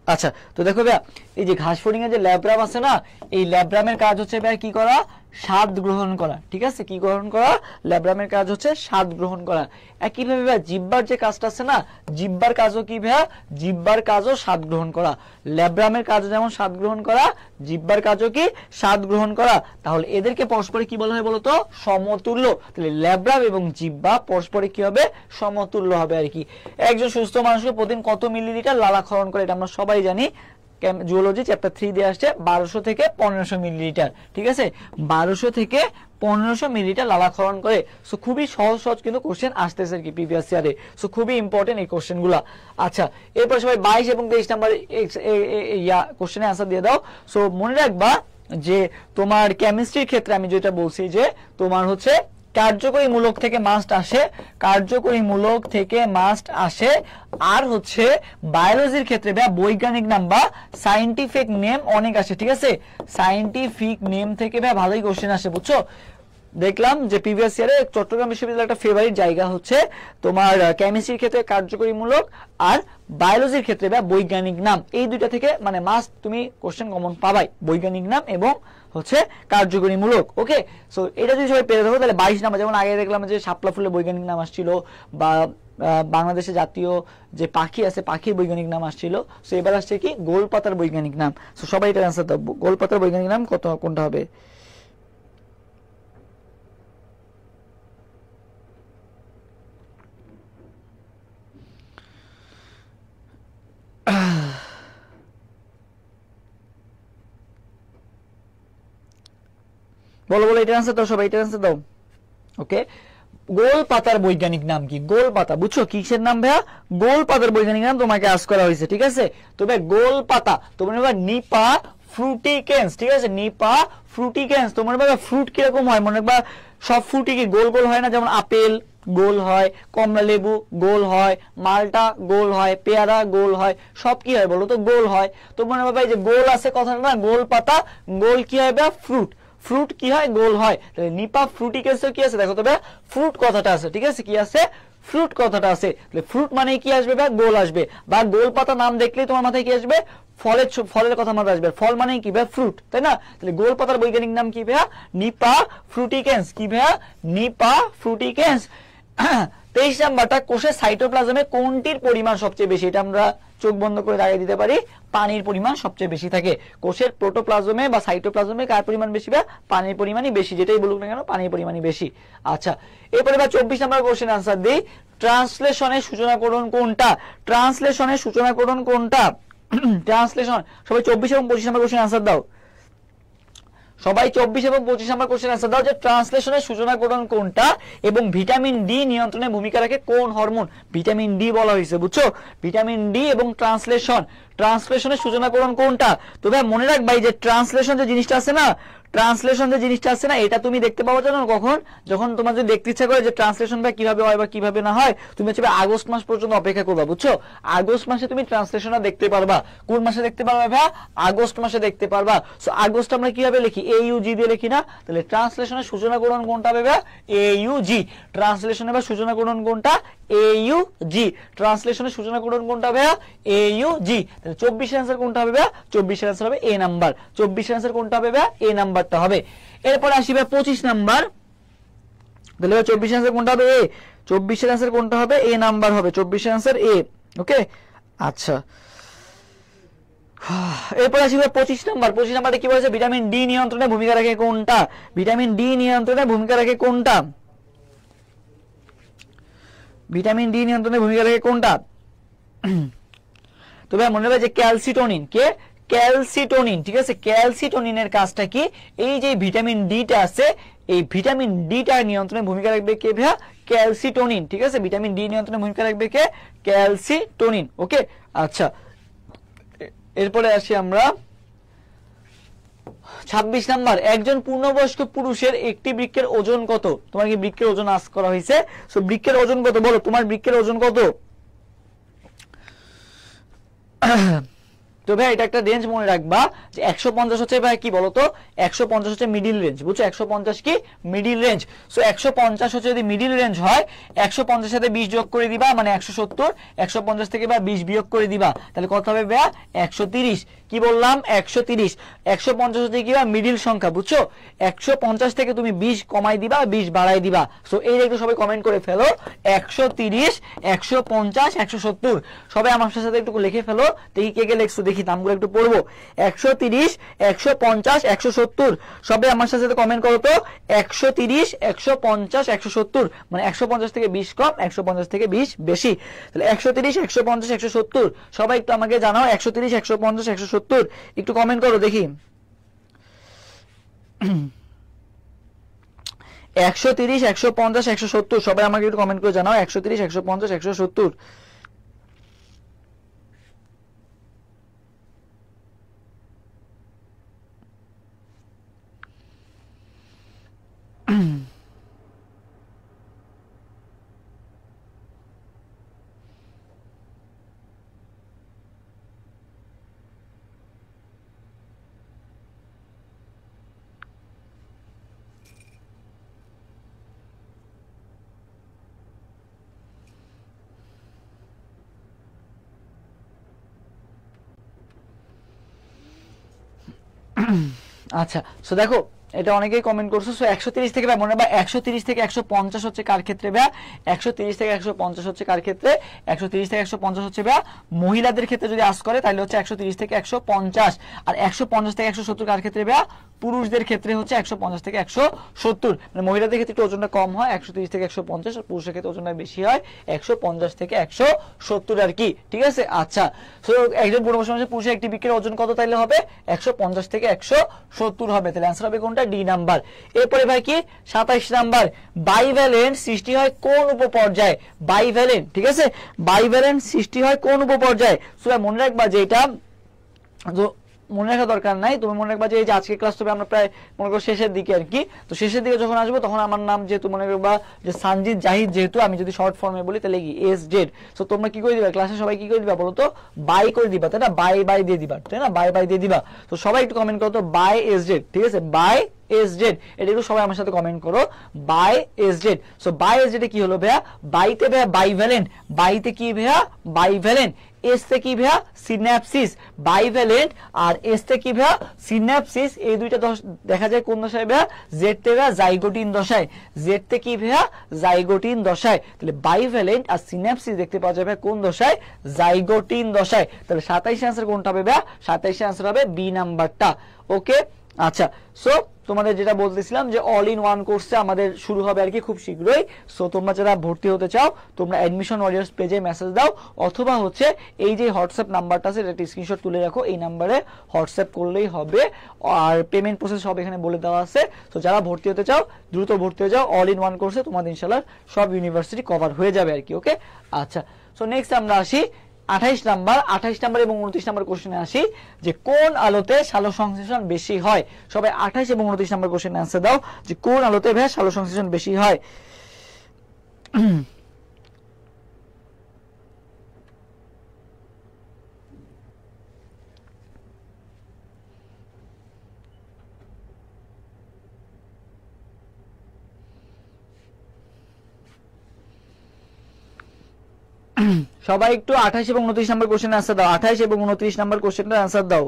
আচ্ছা তো দেখো ভাইয়া এই যে ঘাসফড়িং এর যে ল্যাব্রাম আছে না, এই ল্যাব্রামের কাজ হচ্ছে ভাই কি করা? স্বাদ গ্রহণ করা। ঠিক আছে। কি গ্রহণ করা? ল্যাব্রামের কাজ হচ্ছে স্বাদ গ্রহণ করা। একইভাবে ভাই জিহ্বার যে কাজটা আছে না, জিহ্বার কাজও কি ভাইয়া? জিহ্বার কাজও স্বাদ গ্রহণ করা। ল্যাব্রামের কাজও যেমন স্বাদ গ্রহণ করা, জিহ্বার কাজও কি? স্বাদ গ্রহণ করা। তাহলে এদেরকে পরস্পরে কি বলা হয় বলতো? সমতুল্য। তাহলে ল্যাব্রাম এবং জিহ্বা পরস্পরে কি হবে? সমতুল্য হবে আর কি। একজন সুস্থ মানুষকে প্রতিদিন কত মিলিলিটার লালা ক্ষরণ করে এটা আমরা সবাই জানি। জুওলজি চ্যাপ্টার 3 দিয়ে আসছে 1200 থেকে 1500 মিলিলিটার। ঠিক আছে। 1200 থেকে 1500 মিলিলিটার লালা ক্ষরণ করে। সো খুবই সহজ সহজ কিন্তু কোশ্চেন আসতেছে আর কি প্রিভিয়াস ইয়ারে। সো খুবই ইম্পর্টেন্ট এই কোশ্চেনগুলো। আচ্ছা এরপর সবাই 22 এবং 23 নাম্বার কোশ্চেনে आंसर দিয়ে দাও। সো মনে রাখবা যে তোমার কেমিস্ট্রির ক্ষেত্রে আমি যেটা বলছি যে তোমার হচ্ছে কার্যকরী মূলক থেকে মাস্ট আসে, কার্যকরী মূলক থেকে মাস্ট আসে। আর হচ্ছে বায়োলজির ক্ষেত্রে বৈজ্ঞানিক নাম বা সায়েন্টিফিক নেম অনেক আসে। ঠিক আছে। সায়েন্টিফিক নেম থেকে ভালোই কোশ্চেন আসে বুঝছো। দেখলাম যে প্রিভিয়াস ইয়ারে চট্টগ্রাম বিশ্ববিদ্যালয়ের একটা ফেভারিট জায়গা হচ্ছে তোমার কেমিস্ট্রির ক্ষেত্রে কার্যকরী মূলক আর বায়োলজির ক্ষেত্রে বৈজ্ঞানিক নাম। এই দুইটা থেকে মানে মাস্ট তুমি কোশ্চেন কমন পাবাই, বৈজ্ঞানিক নাম এবং হচ্ছে কার্যকরী মূলক। ওকে সো এটা যদি সবাই পেরে থাকো তাহলে 22 নাম্বার, যেমন আগে দেখলাম যে শাপলা ফুলের বৈজ্ঞানিক নাম আসছিল বা বাংলাদেশের জাতীয় যে পাখি আছে পাখির বৈজ্ঞানিক নাম আসছিল। সো এবার আসছে কি? গোলপাতার বৈজ্ঞানিক নাম। সো সবাই এটার आंसर দাও। গোলপাতার বৈজ্ঞানিক নাম কোনটা হবে? বলো বলো এটার आंसर দাও সবাই, এটার आंसर দাও। ওকে গোলপাতার বৈজ্ঞানিক নাম কি? গোলপাতা। বুঝছো কিসের নাম ভাইয়া? গোলপাতার বৈজ্ঞানিক নাম তোমাকে আস্ক করা হয়েছে। ঠিক আছে। তো ভাই গোলপাতা তোমরা নিপা ফ্রুটিকেন্স, ঠিক আছে, নিপা ফ্রুটিকেন্স। তোমার বাবা ফ্রুট কিরকম হয় মনে রাখবা, সব ফ্রুটই কি গোল গোল হয় না, যেমন আপেল গোল হয়, কমলা লেবু গোল হয়, মালটা গোল হয়, পেয়ারা গোল হয়, সব কি হয় বলো তো, গোল হয়। তো মনে বাবা এই যে গোল আছে কথাটা না, গোল পাতা, গোল কি হয় বা ফ্রুট, ফ্রুট কি হয় গোল হয়। তাহলে নিপা ফ্রুটিকেন্স কি আছে দেখো তো ভাই, ফ্রুট কথাটা আছে, ঠিক আছে, কি আছে, ফ্রুট কথাটা আছে। তাহলে ফ্রুট মানে কি আসবে বা গোল আসবে, বা গোল পাতা নাম দেখলেই তোমার মাথায় কি আসবে, ফলের কথা মাথায় আসবে। ফল মানে কি ভাই, ফ্রুট, তাই না। তাহলে গোল পাতার বৈজ্ঞানিক নাম কি ভাইয়া, নিপা ফ্রুটিকেন্স, কি ভাইয়া, নিপা ফ্রুটিকেন্স। 23 নাম্বারটা, কোষের সাইটোপ্লাজমে কোনটির পরিমাণ সবচেয়ে বেশি, এটা আমরা চোখ বন্ধ করে দাঁড়িয়ে দিতে পারি, পানির পরিমাণ সবচেয়ে বেশি থাকে। কোষের প্রোটোপ্লাজমে বা সাইটোপ্লাজমে কার পরিমাণ বেশি বা পানির পরিমাণই বেশি, যেটাই বলুক না কেন পানির পরিমাণই বেশি। আচ্ছা, এরপরে বা 24 নাম্বার কোশ্চেন আনসার দিই, ট্রান্সলেশনের সূচনাকরণ কোনটা, ট্রান্সলেশনের সূচনাকরণ কোনটা, ট্রান্সলেশন। সবাই 24 এবং 25 নাম্বার কোশ্চেন আনসার দাও, সবাই 24 এবং 25 নাম্বার কোশ্চেন আনসার দাও, যে ট্রান্সলেশনের সূচনাকরণ কোনটা এবং ভিটামিন ডি নিয়ন্ত্রণে ভূমিকা রাখে কোন হরমোন। ভিটামিন ডি বলা হয়েছে, বুঝছো, ভিটামিন ডি এবং ট্রান্সলেশনের সূচনাকরণ কোনটা। তো ভাই মনে রাখবা এই যে ট্রান্সলেশন যে জিনিসটা আছে না, ট্রান্সলেশন যে জিনিসটা আছে না, এটা তুমি দেখতে পাবো জানো কখন, যখন তোমার যদি দেখতে ইচ্ছা করে যে ট্রান্সলেশন বা কিভাবে হয় বা কিভাবে না হয়, তুমি হচ্ছে আগস্ট মাস পর্যন্ত অপেক্ষা করবা, বুঝছো। আগস্ট মাসে তুমি ট্রান্সলেশনটা দেখতে পারবা। কোন মাসে দেখতে পারবা ভাই, আগস্ট মাসে দেখতে পারবা। সো আগস্ট আমরা কিভাবে লিখি, AUG দিয়ে লিখি না। তাহলে ট্রান্সলেশনের সূচনাকরণ কোনটা হবে ভাই, AUG। ট্রান্সলেশনের বা সূচনাকরণ কোনটা, AUG। ট্রান্সলেশনের সূচনাকরণ কোনটা ভাই, AUG। তাহলে 24 এর आंसर কোনটা হবে ভাই, 24 এর आंसर হবে A নাম্বার। 24 এর आंसर কোনটা হবে ভাই, A নাম্বারটা হবে। এরপর আসি ভাই 25 নাম্বার, তাহলে 24 এর आंसर কোনটা হবে, A। 24 এর आंसर কোনটা হবে, A নাম্বার হবে। 24 এর आंसर A, ওকে। আচ্ছা, এরপর আসি ভাই 25 নাম্বার। 25 নাম্বারে কি বলেছে, ভিটামিন ডি নিয়ন্ত্রণে ভূমিকা রাখে কোনটা, ভিটামিন ডি নিয়ন্ত্রণে ভূমিকা রাখে কোনটা, ভিটামিন ডি নিয়ন্ত্রণে ভূমিকা রাখে কোনটা। তো ভাই মনে রাখবে যে ক্যালসিটোনিন, কে, ক্যালসিটোনিন, ঠিক আছে। ক্যালসিটোনিনের কাজটা কি, এই যে ভিটামিন ডিটা আছে, এই ভিটামিন ডিটা নিয়ন্ত্রণে ভূমিকা রাখবে কে ভাইয়া, ক্যালসিটোনিন, ঠিক আছে। ভিটামিন ডি নিয়ন্ত্রণে ভূমিকা রাখবে কে, ক্যালসিটোনিন, ওকে। আচ্ছা, এরপরে আসি আমরা 26 নাম্বার, একজন পূর্ণবয়স্ক পুরুষের একটি বৃক্কের ওজন কত। তোমার কি বৃক্কের ওজন আজ করা হয়েছে, সো বৃক্কের ওজন কত বলো, তোমার বৃক্কের ওজন কত। তো ভাই এটা একটা রেঞ্জ মনে রাখবা, যে 150 হচ্ছে ভাই কি বলতো, 150 হচ্ছে মিডিল রেঞ্জ, বুঝছো, 150 কি মিডিল রেঞ্জ। সো 150 হচ্ছে যদি মিডিল রেঞ্জ হয়, 150 সাথে 20 যোগ করে দিবা, মানে 170, 150 থেকে বা 20 বিয়োগ করে দিবা, তাহলে কত হবে ভাই, 130। কি বললাম, 130। 150 হচ্ছে কি মিডিল সংখ্যা, বুঝছো। 150 থেকে তুমি 20 কমাই দিবা, 20 বাড়াই দিবা। সো এই একটু সবাই কমেন্ট করে ফেলো, 130, 150, 170। সবাই আমার সাথে একটু লিখে ফেলো, দেখি কে কে লিখছো, দেখি নামগুলো একটু পড়বো। 130, 150, 170। সবাই আমার সাথে কমেন্ট করো তো, 130, 150, 170, মানে 150 থেকে 20 কম, 150 থেকে 20 বেশি। তাহলে 130, 150, 170। সবাই একটু আমাকে জানাও, 130, 150, 170 একটু কমেন্ট করো দেখি। 130, 150, 170। সবাই আমাকে একটু কমেন্ট করে জানাও, 130, 150, 170। আচ্ছা, সো দেখো এটা অনেকেই কমেন্ট করছো। সো 130 থেকে মনে রাখবা, 130 থেকে 150 হচ্ছে কার ক্ষেত্রে ভাইয়া, 130 থেকে 150 হচ্ছে কার ক্ষেত্রে, 130 থেকে 150 হচ্ছে ভাইয়া মহিলাদের ক্ষেত্রে যদি আস করে তাহলে হচ্ছে 130 থেকে 150। আর 150 থেকে 170 কার ক্ষেত্রে ভাইয়া, পুরুষদের ক্ষেত্রে হচ্ছে 150 থেকে 170। মানে মহিলাদের ক্ষেত্রে একটু ওজনটা কম হয়, 130 থেকে 150, আর পুরুষের ক্ষেত্রে ওজনটা বেশি হয়, 150 থেকে 170 আর কি, ঠিক আছে। আচ্ছা, সো একজন পূর্ণবয়স্ক মানুষের পুরুষের একটি বৃক্কের ওজন কত তাইলে হবে, 150 থেকে 170 হবে। তাহলে অ্যান্সার হবে কোনটা, ডি নাম্বার। এরপরে ভাই কি 27 নাম্বার, বাইভ্যালেন্ট সৃষ্টি হয় কোন উপপর্যায়ে, বাইভ্যালেন্ট, ঠিক আছে, বাইভ্যালেন্ট সৃষ্টি হয় কোন উপপর্যায়ে। সো মনে রাখবা যে এটা মনে রাখা দরকার নাই, তুমি মনে রাখবা যে এই যে আজকে ক্লাস হবে আমরা প্রায় মনে করো শেষের দিকে আর কি, তো শেষের দিকে যখন আসবো তখন আমার নাম যেহেতু মনে রাখবা যে সানজিদ জাহিদ, যেহেতু আমি যদি শর্ট ফর্মে বলি তাহলে কি SZ। সো তোমরা কি করে দিবা ক্লাসে সবাই কি করে দিবা বলো তো, বাই করে দিবা, তাই না, বাই দিয়ে দিবা, তাই না, বাই দিয়ে দিবা। তো সবাই একটু কমেন্ট করো তো বাই SZ, ঠিক আছে, বাই SZ, এটা একটু সবাই আমার সাথে কমেন্ট করো by SZ। So by SZ কি হলো ভাইয়া, বাইতে ভাইয়া বাইভ্যালেন্ট, বাইতে কি ভাইয়া বাইভ্যালেন্ট, এস তে কি ভাইয়া সিন্যাপসিস, বাইভ্যালেন্ট, আর এস তে কি ভাইয়া সিন্যাপসিস, এই দুইটা দেখা যায় কোন দশায় ভাইয়া, জেড তে ভাইয়া জাইগোটিন দশায়, জেড তে কি ভাইয়া জাইগোটিন দশায়, তাহলে বাইভ্যালেন্ট আর সিন্যাপসিস দেখতে পাওয়া যাবে কোন দশায়, জাইগোটিন দশায়। তাহলে 27 আনসার কোনটা হবে ভাইয়া, 27 আনসার হবে বি নাম্বারটা। ওকে, আচ্ছা, সো তোমাদের যেটা বলতেছিলাম যে অল ইন ওয়ান কোর্সে আমাদের শুরু হবে আর কি খুব শীঘ্রই। সো তোমরা যারা ভর্তি হতে চাও তোমরা অ্যাডমিশন ওয়ারিয়র্স পেজে মেসেজ দাও, অথবা হচ্ছে এই যে হোয়াটসঅ্যাপ নাম্বারটা আছে এটা স্ক্রিনশট তুলে রাখো, এই নাম্বারে হোয়াটসঅ্যাপ করলেই হবে, আর পেমেন্ট প্রসেস সব এখানে বলে দেওয়া আছে। তো যারা ভর্তি হতে চাও দ্রুত ভর্তি হয়ে যাও অল ইন ওয়ান কোর্সে, তোমাদের ইনশাআল্লাহ সব ইউনিভার্সিটি কভার হয়ে যাবে আর কি। ওকে, আচ্ছা, সো নেক্সট আমরা আসি 28 নাম্বার এবং 29 নাম্বার কোশ্চেনে আসি যে কোন আলোতে সালোকসংশ্লেষণ বেশি হয়। সবাই 28 এবং 29 নাম্বার কোশ্চেনে आंसर দাও যে কোন আলোতে ভাই সালোকসংশ্লেষণ বেশি হয়। সবাই একটু 28 এবং 29 নাম্বার কোশ্চেনের आंसर দাও, 28 এবং 29 নাম্বার কোশ্চেনের आंसर দাও।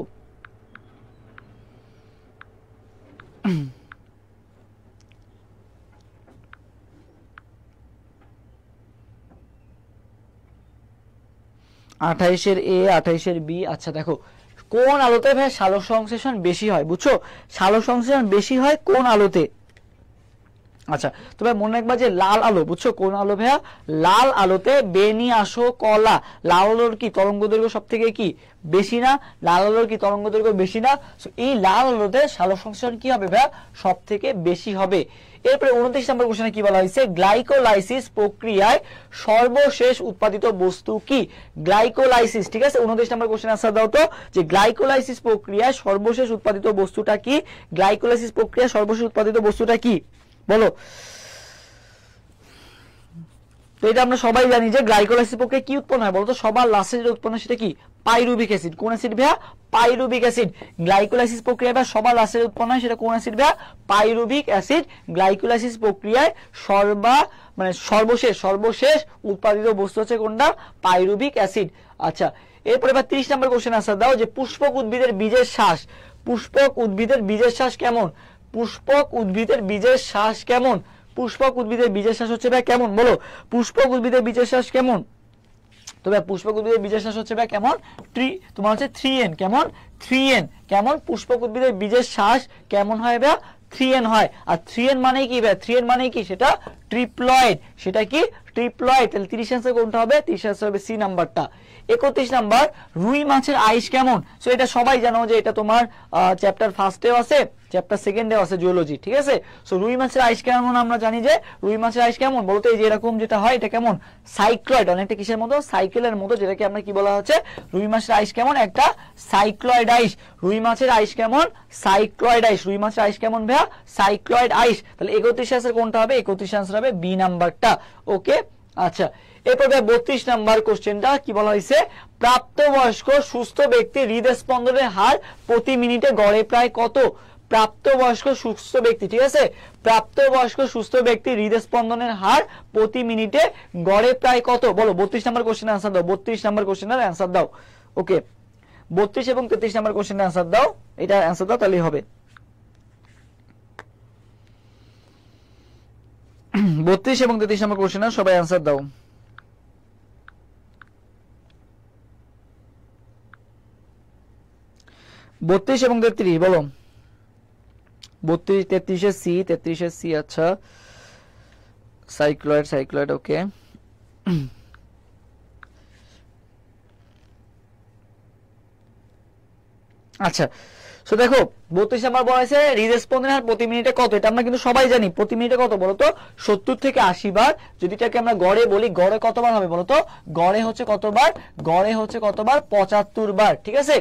আঠাইশের এ, 28-এর বি। আচ্ছা দেখো কোন আলোতে ভাই সালোকসংশ্লেষণ বেশি হয়, বুঝছো, সালোকসংশ্লেষণ বেশি হয় কোন আলোতে। আচ্ছা তবে মনে রাখবা যে লাল আলো, বুঝছো, কোন আলো ভাইয়া, লাল আলোতে বেনি আসো কলা, লাল আলোর কি তরঙ্গ দৈর্ঘ্য সব থেকে কি বেশি না, লাল আলোর কি তরঙ্গ দৈর্ঘ্য বেশি না, এই লাল আলোতে সালোকসংশ্লেষণ কি হবে ভাইয়া সব থেকে বেশি হবে। এরপরে 29 নম্বর কোশ্চেনে কি বলা হয়েছে, গ্লাইকোলাইসিস প্রক্রিয়ায় সর্বশেষ উৎপাদিত বস্তু কি, গ্লাইকোলাইসিস, ঠিক আছে, 29 নম্বর কোশ্চেন आंसर দাও তো যে গ্লাইকোলাইসিস প্রক্রিয়ায় সর্বশেষ উৎপাদিত বস্তুটা কি, গ্লাইকোলাইসিস প্রক্রিয়ায় সর্বশেষ উৎপাদিত বস্তুটা কি বলো। তো এটা আমরা সবাই জানি যে গ্লাইকোলাইসিস প্রক্রিয়ায় কি উৎপন্ন হয় বলতো, সবার লাস্টে যেটা উৎপন্ন সেটা কি, পাইরুভিক অ্যাসিড। কোন অ্যাসিড ভাইয়া, পাইরুভিক অ্যাসিড। গ্লাইকোলাইসিস প্রক্রিয়ায় বা সবার লাস্টে উৎপন্ন হয় সেটা কোন অ্যাসিড ভাইয়া, পাইরুভিক অ্যাসিড। গ্লাইকোলাইসিস প্রক্রিয়ায় সর্বশেষ উৎপাদিত বস্তু হচ্ছে কোনটা, পাইরুভিক অ্যাসিড। আচ্ছা এরপরে এবার 30 নম্বর কোশ্চেন आंसर দাও যে পুষ্পক উদ্ভিদের বীজের শ্বাস, পুষ্পক উদ্ভিদের বীজের শ্বাস কেমন, পুষ্পক উদ্ভিদের বীজের শ্বাস কেমন, পুষ্পক উদ্ভিদের বীজের শ্বাস হচ্ছে ভাই কেমন বলো, পুষ্পক উদ্ভিদের বীজের শ্বাস কেমন। তো ভাই পুষ্পক উদ্ভিদের বীজের শ্বাস হচ্ছে ভাই কেমন, তোমার হচ্ছে 3N, কেমন 3N, কেমন পুষ্পক উদ্ভিদের বীজের শ্বাস কেমন হয় ভাই 3N হয়। আর 3N মানে কি ভাই, 3N মানে কি, সেটা ট্রিপ্লয়েড, সেটা কি ট্রিপ্লয়েড। তাহলে 30 आंसर কোনটা হবে, 30 आंसर হবে সি নাম্বারটা। 31 নাম্বার রুই মাছের আইস কেমন, সো এটা সবাই জানো যে এটা তোমার চ্যাপ্টার ফার্স্টেও আছে, চ্যাপ্টার সেকেন্ডেও আছে জিওলজি, ঠিক আছে। সো রুই মাছের আইস কেমন, আমরা জানি যে রুই মাছের আইস কেমন বলতে এই যে এরকম যেটা হয় এটা কেমন, সাইক্লয়েড, অনেকটা কিসের মতো, সাইকেলের মতো, যেটাকে আমরা কি বলা হচ্ছে, রুই মাছের আইস কেমন, একটা সাইক্লয়েড আইস। রুই মাছের আইস কেমন, সাইক্লয়েড আইস। রুই মাছের আইস কেমন ভাইয়া, সাইক্লয়েড আইস। তাহলে 31 आंसर কোনটা হবে, 31 आंसर হবে বি নাম্বারটা। ওকে, আচ্ছা এরপর 32 নাম্বার কোশ্চেনটা কি বলা হয়েছে, প্রাপ্তবয়স্ক সুস্থ ব্যক্তির হৃদস্পন্দনের হার প্রতি মিনিটে গড়ে প্রায় কত, প্রাপ্তবয়স্ক সুস্থ ব্যক্তি, ঠিক আছে, প্রাপ্তবয়স্ক সুস্থ ব্যক্তির হৃদস্পন্দনের হার প্রতি মিনিটে গড়ে প্রায় কত বলো। 32 নাম্বার কোশ্চেনের आंसर দাও, 32 নাম্বার কোশ্চেনের आंसर দাও। ওকে 32 এবং 33 নাম্বার কোশ্চেনের आंसर দাও, এটা आंसर দাও তাহলেই হবে। 32 এবং 33 নম্বর কোশ্চেনের সবাই आंसर দাও। 32 এবং 33 বলো, 32 33 সি, 33 সি। আচ্ছা সাইক্লয়েড, ওকে। আচ্ছা সো দেখো 32 নাম্বার বলা হয়েছে হৃদস্পন্দনের হার প্রতি মিনিটে কত, এটা আমরা কিন্তু সবাই জানি প্রতি মিনিটে কত বলতো 70 থেকে 80 বার। যদি এটাকে আমরা গড়ে বলি, গড়ে কতবার হবে বলতো, গড়ে হচ্ছে কতবার, গড়ে হচ্ছে কতবার 75 বার, ঠিক আছে।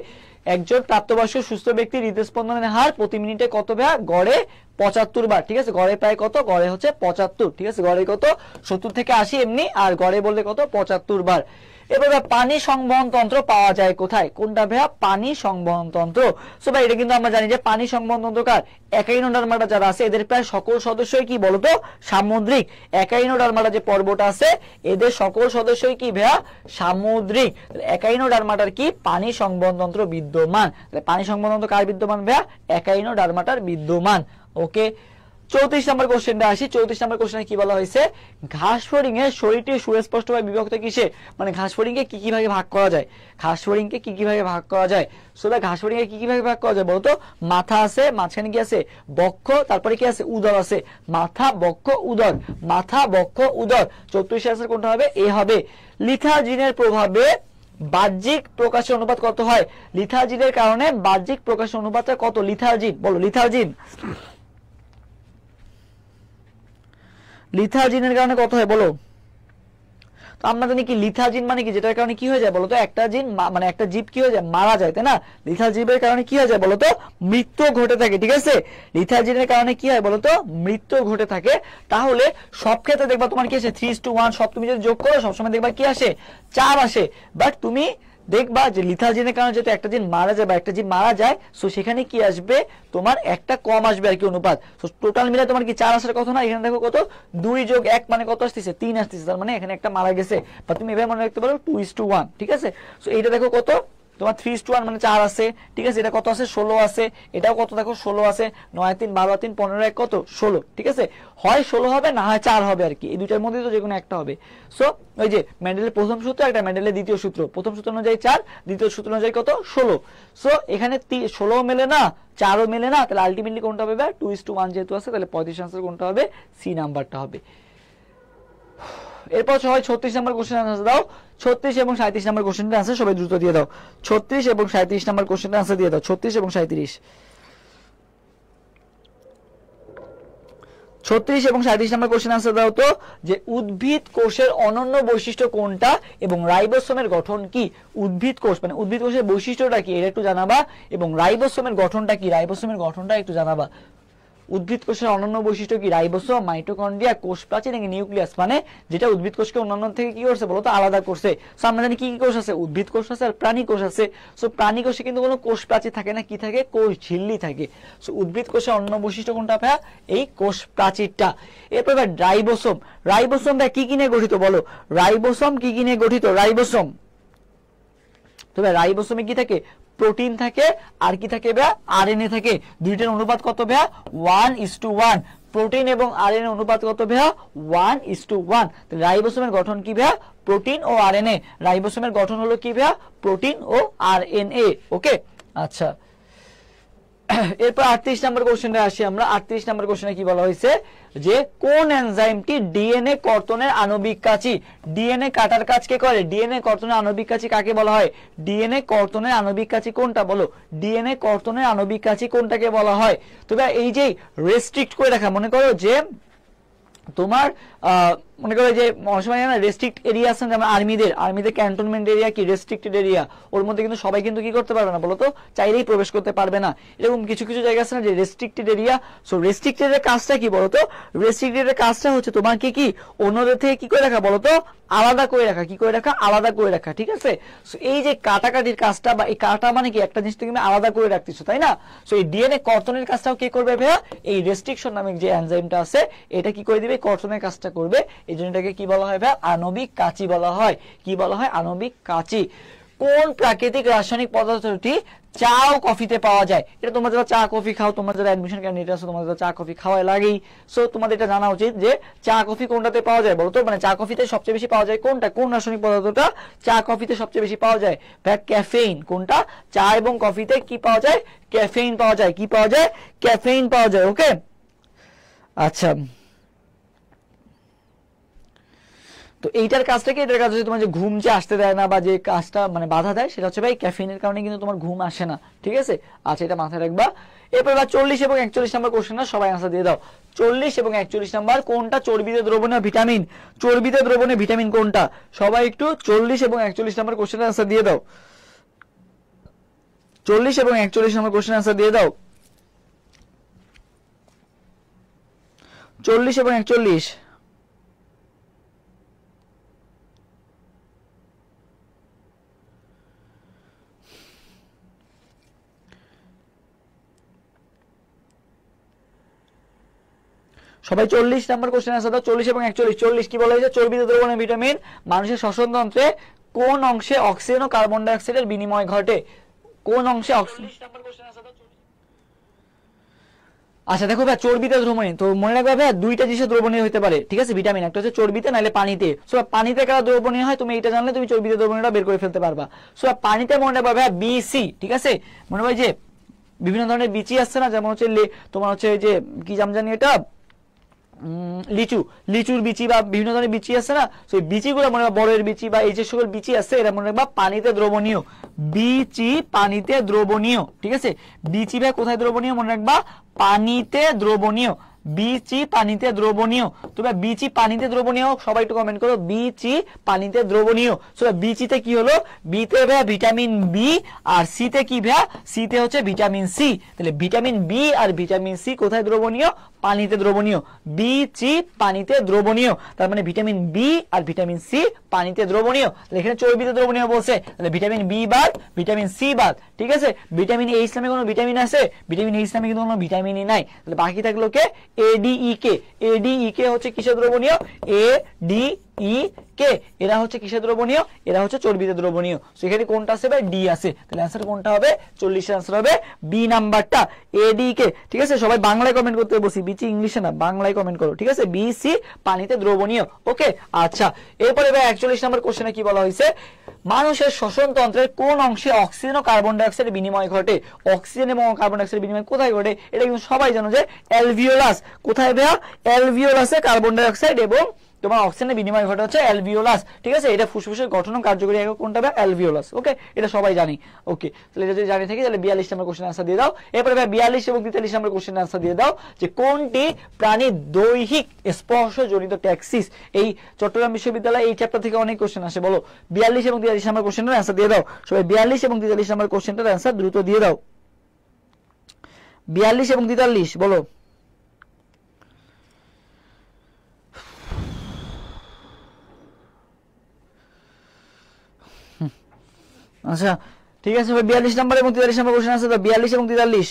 একজন প্রাপ্তবয়স্ক সুস্থ ব্যক্তির হৃদস্পন্দনের হার প্রতি মিনিটে কত ভাইয়া? গড়ে 75 বার। ঠিক আছে, গড়ে প্রায় কত? গড়ে হচ্ছে 75। ঠিক আছে, গড়ে কত? 70 থেকে 80 এমনি, আর গড়ে বললে কত? 75 বার। এবার পানি সংবহন তন্ত্র পাওয়া যায় কোথায়? কোনটা ভাইয়া? পানি সংবহন তন্ত্র। সো ভাই এটা কিন্তু আমরা জানি যে পানি সংবহন তন্ত্র কার? একাইনোডার্মাটা যারা আছে এদের প্রায় সকল সদস্যই কি বলতো? সামুদ্রিক। একাইনোডার্মাটা যে পর্বটা আছে এদের সকল সদস্যই কি ভাইয়া? সামুদ্রিক। একাইনোডার্মাটার কি? পানি সংবহন তন্ত্র বিদ্যমান। পানি সংবহন তন্ত্র কার বিদ্যমান ভাইয়া? একাইনোডার্মাটার বিদ্যমান। ওকে, 34 নম্বর কোশ্চেনটা আসি। 34 নম্বর কোশ্চেনে কি বলা হয়েছে? ঘাস ফড়িং এর শরীরটি সুস্পষ্টভাবে বিভক্ত কিসে? মানে ঘাস ফড়িং কে কি কি ভাগে ভাগ করা যায়? ঘাস ফড়িং কে কি কি ভাগে ভাগ করা যায়? সো ঘাস ফড়িং কে কি কি ভাগে ভাগ করা যায় বলতো? মাথা আছে, মাঝখানে কি আছে? বক্ষ, তারপরে কি আছে? উদর আছে। মাথা, বক্ষ, উদর। মাথা, বক্ষ, উদর। 34 আনসার কোনটা হবে? এ হবে। লিথাজিনের প্রভাবে বাহ্যিক প্রকাশের অনুপাত কত হয়? লিথাজিনের কারণে বাহ্যিক প্রকাশের অনুপাতটা কত? লিথাজিন বলো, লিথাজিন। লিথাজিনের কারণে কত হয় বলো? তো আমরা জানি কি লিথাজিন মানে কি? যেটার কারণে কি হয়ে যায় বলতো? একটা জিন মানে একটা জীব কি হয়ে যায়? মারা যায়, তাই না? লিথাজিনের কারণে কি হয়ে যায় বলতো? মৃত্যু ঘটে থাকে। ঠিক আছে, লিথাজিনের কারণে কি হয় বলতো? মৃত্যু ঘটে থাকে। তাহলে সব ক্ষেত্রে দেখবা তোমার কি আসে? 3:1। সব তুমি যদি যোগ করো সবসময় দেখবা কি আসে? 4 আসে। বাট তুমি দেখবা যে লিথাজিনের কারণে যেহেতু একটা জিন মারা যায় বা একটা জীব মারা যায়, সো সেখানে কি আসবে? তোমার একটা কম আসবে আর কি অনুপাত। সো টোটাল মিলে তোমার কি 4 আসার কথা না? এখানে দেখো কত? 2 যোগ 1 মানে কত আসতেছে? 3 আসতেছে। তার মানে এখানে একটা মারা গেছে। বা তুমি এভাবে মনে রাখতে পারো 2:1। ঠিক আছে, সো এইটা দেখো কত? তোমার 3:1 মানে 4 আছে। ঠিক আছে, এটা কত আছে? 16 আছে। এটাও কত দেখো? 16 আছে। 9 3 12 3 15 1 কত? 16। ঠিক আছে, হয় 16 হবে না হয় 4 হবে আর কি। এই দুইটার মধ্যে তো যে কোনো একটা হবে। সো ওই যে মেন্ডেলের প্রথম সূত্র, একটা মেন্ডেলের দ্বিতীয় সূত্র। প্রথম সূত্র অনুযায়ী 4, দ্বিতীয় সূত্র অনুযায়ী কত? 16। সো এখানে 16 মেলে না, 4ও মেলে না, তাহলে আলটিমেটলি কোনটা হবে? 2:1 যেহেতু আছে, তাহলে 35 আনসার কোনটা হবে? সি নাম্বারটা হবে। এরপর সবাই 36 নম্বর কোশ্চেন আনসার দাও। 36 এবং 37 নম্বর কোশ্চেনের আনসার সবাই দ্রুত দিয়ে দাও। 36 এবং 37 নম্বর কোশ্চেনের আনসার দিয়ে দাও। 36 এবং 37। 36 এবং 37 নম্বর কোশ্চেন আনসার দাও তো, যে উদ্ভিদ কোষের অনন্য বৈশিষ্ট্য কোনটা এবং রাইবোসোমের গঠন কি? উদ্ভিদ কোষ মানে উদ্ভিদ কোষের বৈশিষ্ট্যটা কি এটা একটু জানাবা, এবং রাইবোসোমের গঠনটা কি? রাইবোসোমের গঠনটা একটু জানাবা। উদ্ভিদ কোষের অনন্য বৈশিষ্ট্য কি? রাইবোসোম, মাইটোকন্ড্রিয়া, কোষ প্রাচীর নাকি নিউক্লিয়াস? মানে যেটা উদ্ভিদ কোষকে অন্যান্য থেকে কি করছে বলতো? আলাদা করছে। সো আমরা জানি কি কি কোষ আছে? উদ্ভিদ কোষ আছে আর প্রাণী কোষ আছে। সো প্রাণী কোষে কিন্তু কোনো কোষ প্রাচীর থাকে না, কি থাকে? কোষ ঝিল্লি থাকে। সো উদ্ভিদ কোষের অনন্য বৈশিষ্ট্য কোনটা ভাইয়া? এই কোষ প্রাচীরটা। এরপর রাইবোসোম। রাইবোসোমটা কি কি নিয়ে গঠিত বলো? রাইবোসোম কি কি নিয়ে গঠিত? রাইবোসোম, তবে রাইবোসোমে কি থাকে? প্রোটিন থাকে, আর কি থাকে ভাইয়া? আরএনএ থাকে। দুইটার অনুপাত কত ভাইয়া? 1:1। প্রোটিন এবং আরএনএ অনুপাত কত ভাইয়া? 1:1। তাহলে রাইবোসোমের গঠন কি ভাইয়া? প্রোটিন ও আরএনএ। রাইবোসোমের গঠন হলো কি ভাইয়া? প্রোটিন ও আরএনএ। ওকে, আচ্ছা। এরপর 38 নম্বর কোশ্চেনে আসি আমরা। 38 নম্বর কোশ্চেনে কি বলা হয়েছে? যে কোন এনজাইমটি ডিএনএ কর্তনের আণবিক কাঁচি? ডিএনএ কাটার কাজ কে করে? ডিএনএ কর্তনের আণবিক কাঁচি কাকে বলা হয়? ডিএনএ কর্তনের আণবিক কাঁচি কোনটা বলো? ডিএনএ কর্তনের আণবিক কাঁচি কোনটাকে বলা হয়? তবে এই যে রেস্ট্রিক্ট করে রাখা, মনে করো যে তোমার মনে করো যে রেস্ট্রিক্ট এরিয়া আছে, যেমন আর্মিদের ক্যান্টনমেন্ট এরিয়া কি রেস্ট্রিক্টেড এরিয়া, ওর মধ্যে কিন্তু সবাই কিন্তু কি করতে পারবে না বলতো? চাইলেই প্রবেশ করতে পারবে না। এরকম কিছু কিছু জায়গা আছে না যে রেস্ট্রিক্টেড এরিয়া। সো রেস্ট্রিক্টেড এর কাজটা কি বলতো? রেস্ট্রিক্টেড এর কাজটা হচ্ছে তোমাকে কি অন্যদের থেকে কি করে রাখা বলতো? আলাদা করে রাখা। কি করে রাখা? আলাদা করে রাখা। ঠিক আছে, সো এই যে কাটাকাটির কাজটা, বা এই কাটা মানে কি একটা জিনিস তুমি আলাদা করে রাখতেছো, তাই না? সো এই ডিএনএ কর্তনের কাজটাও কে করবে ভাইয়া? এই রেস্ট্রিকশন নামক যে এনজাইমটা আছে এটা কি করে দিবে? কর্তনের কাজটা করবে। এই জন্য এটাকে কি বলা হয় ভাইয়া? আণবিক কাঁচি বলা হয়। কি বলা হয়? আণবিক কাঁচি। কোন প্রাকৃতিক রাসায়নিক পদার্থটি চা ও কফিতে পাওয়া যায়? এটা তোমরা যারা চা কফি খাও, তোমরা যারা অ্যাডমিশন ক্যান্ডিডেট আছো, তোমাদের চা কফি খাওয়াই লাগেই। সো তোমাদের এটা জানা উচিত যে চা কফি কোনটাতে পাওয়া যায় বলতো? মানে চা কফিতে সবচেয়ে বেশি পাওয়া যায় কোনটা? কোন রাসায়নিক পদার্থটা চা কফিতে সবচেয়ে বেশি পাওয়া যায়? ভাই ক্যাফেইন। কোনটা? চা এবং কফিতে কি পাওয়া যায়? ক্যাফেইন পাওয়া যায়। কি পাওয়া যায়? ক্যাফেইন পাওয়া যায়। ওকে, আচ্ছা। তো এইটার কাজটা কি? এটার কাজ হচ্ছে তোমার যে ঘুম যে আসতে দেয় না বা যে কাজটা মানে বাধা দেয়, সেটা হচ্ছে ভাই ক্যাফেইনের কারণে কিন্তু তোমার ঘুম আসে না। ঠিক আছে, আচ্ছা, এটা মাথায় রাখবা। এরপর 40 এবং 41 নম্বর কোশ্চেনটা সবাই আনসার দিয়ে দাও। 40 এবং 41 নম্বর কোনটা চর্বিতে দ্রবণীয় ভিটামিন? চর্বিতে দ্রবণীয় ভিটামিন কোনটা? সবাই একটু 40 এবং 41 নম্বর কোশ্চেনের আনসার দিয়ে দাও। 40 এবং 41 নম্বর কোশ্চেন आंसर দিয়ে দাও। 40 এবং 41। সবাই 40 নাম্বার কোশ্চেন आंसर দাও। 40 এবং 41। 40 কি বলা হয়েছে? চর্বিত দ্রবণে ভিটামিন মানুষের শ্বসনতন্ত্রে কোন অংশে অক্সিজেন ও কার্বন ডাই অক্সাইডের বিনিময় ঘটে? কোন অংশে অক্সিজেন? 40 নাম্বার কোশ্চেন आंसर দাও। আচ্ছা দেখো ভাই, চর্বিতে দ্রবণীয়, তো মনে রাখবে ভাই দুইটা জিনিস দ্রবণীয় হতে পারে, ঠিক আছে? ভিটামিন একটা হচ্ছে চর্বিতে নাইলে পানিতে। সো পানিতে কারা দ্রবণীয় হয় তুমি এটা জানলে তুমি চর্বিতে দ্রবণীয়টা বের করে ফেলতে পারবা। সো পানিতে মনে রাখবে ভাই বিসি, ঠিক আছে? মনে হয় যে বিভিন্ন ধরনের বিচি আসছে না, যেমন হচ্ছে তোমার হচ্ছে যে কি জাম জানি এটা লিচুর বিচি বা বিভিন্ন ধরনের বিচি আছে না, সেই বিচিগুলো মনে রাখবা, বড়ের বিচি বা এই যে সকল বিচি আছে এরা মনে রাখবা পানিতে দ্রবণীয়। বিচি পানিতে দ্রবণীয়, ঠিক আছে? বিচি ভাই কোথায় দ্রবণীয় মনে রাখবা? পানিতে দ্রবণীয়। বিচি পানিতে দ্রবণীয়। তবে বিচি পানিতে দ্রবণীয় সবাই একটু কমেন্ট করো, বিচি পানিতে দ্রবণীয়। সো বিচিতে কি হলো? বিতে ভাই ভিটামিন বি, আর সিতে কি ভাই? সিতে হচ্ছে ভিটামিন সি। তাহলে ভিটামিন বি আর ভিটামিন সি কোথায় দ্রবণীয়? পানিতে দ্রবণীয়। বিচি পানিতে দ্রবণীয়, তার মানে ভিটামিন বি আর ভিটামিন সি পানিতে দ্রবণীয়। তাহলে এখানে চর্বিতে দ্রবণীয় বলছে, তাহলে ভিটামিন বি বাদ ভিটামিন সি বাদ, ঠিক আছে? ভিটামিন এইচ নামে কোনো ভিটামিন আছে? ভিটামিন এইচ নামে কিন্তু কোনো ভিটামিনই নাই। তাহলে বাকি থাকলো কে? এডিইকে। এডিইকে হচ্ছে কিসে দ্রবণীয়? এডিইকে এরা হচ্ছে কিসে দ্রবণীয়? এরা হচ্ছে চর্বিতে দ্রবণীয়। সেখানে কোনটা আছে ভাই? ডি আছে। তাহলে आंसर কোনটা হবে? 40 এর आंसर হবে বি নাম্বারটা, এডিকে। ঠিক আছে, সবাই বাংলায় কমেন্ট করতে বসি, বিচি ইংলিশে না, বাংলায় কমেন্ট করো, ঠিক আছে? বি সি পানিতে দ্রবণীয়। ওকে, আচ্ছা এরপরে ভাই 41 নম্বর কোশ্চেনে কি বলা হয়েছে? মানুষের শ্বসন তন্ত্রের কোন অংশে অক্সিজেন ও কার্বন ডাই অক্সাইডের বিনিময় ঘটে? অক্সিজেন এবং কার্বন ডাই অক্সাইডের বিনিময় কোথায় ঘটে? এটা কিন্তু সবাই জানো যে অ্যালভিওলাস। কোথায় ভাইয়া? অ্যালভিওলাসে কার্বন ডাই অক্সাইড এবং তোমার অক্সিজেনের বিনিময় ঘটে হচ্ছে অ্যালভিওলাস, ঠিক আছে? এটা ফুসফুসের গঠন ও কার্যকরী একক কোনটা ভাই? অ্যালভিওলাস। ওকে, এটা সবাই জানি। ওকে, তাহলে যদি জানি থাকি তাহলে 42 নম্বর কোশ্চেন आंसर দিয়ে দাও। এরপরে ভাই 42 এবং 43 নম্বর কোশ্চেন आंसर দিয়ে দাও যে কোনটি প্রাণীর দৈহিক স্পর্শজনিত ট্যাক্সিস? এই চট্টগ্রাম বিশ্ববিদ্যালয় এই চ্যাপ্টার থেকে অনেক কোশ্চেন আসে, বলো 42 এবং 43 নম্বর কোশ্চেনের आंसर দিয়ে দাও। সবাই 42 এবং 43 নম্বর কোশ্চেনটার आंसर দ্রুত দিয়ে দাও। 42 এবং 43 বলো। আচ্ছা ঠিক আছে ভাই, 42 নম্বর এবং 43 নম্বর কোশ্চেন আছে তো, 42 এবং 43।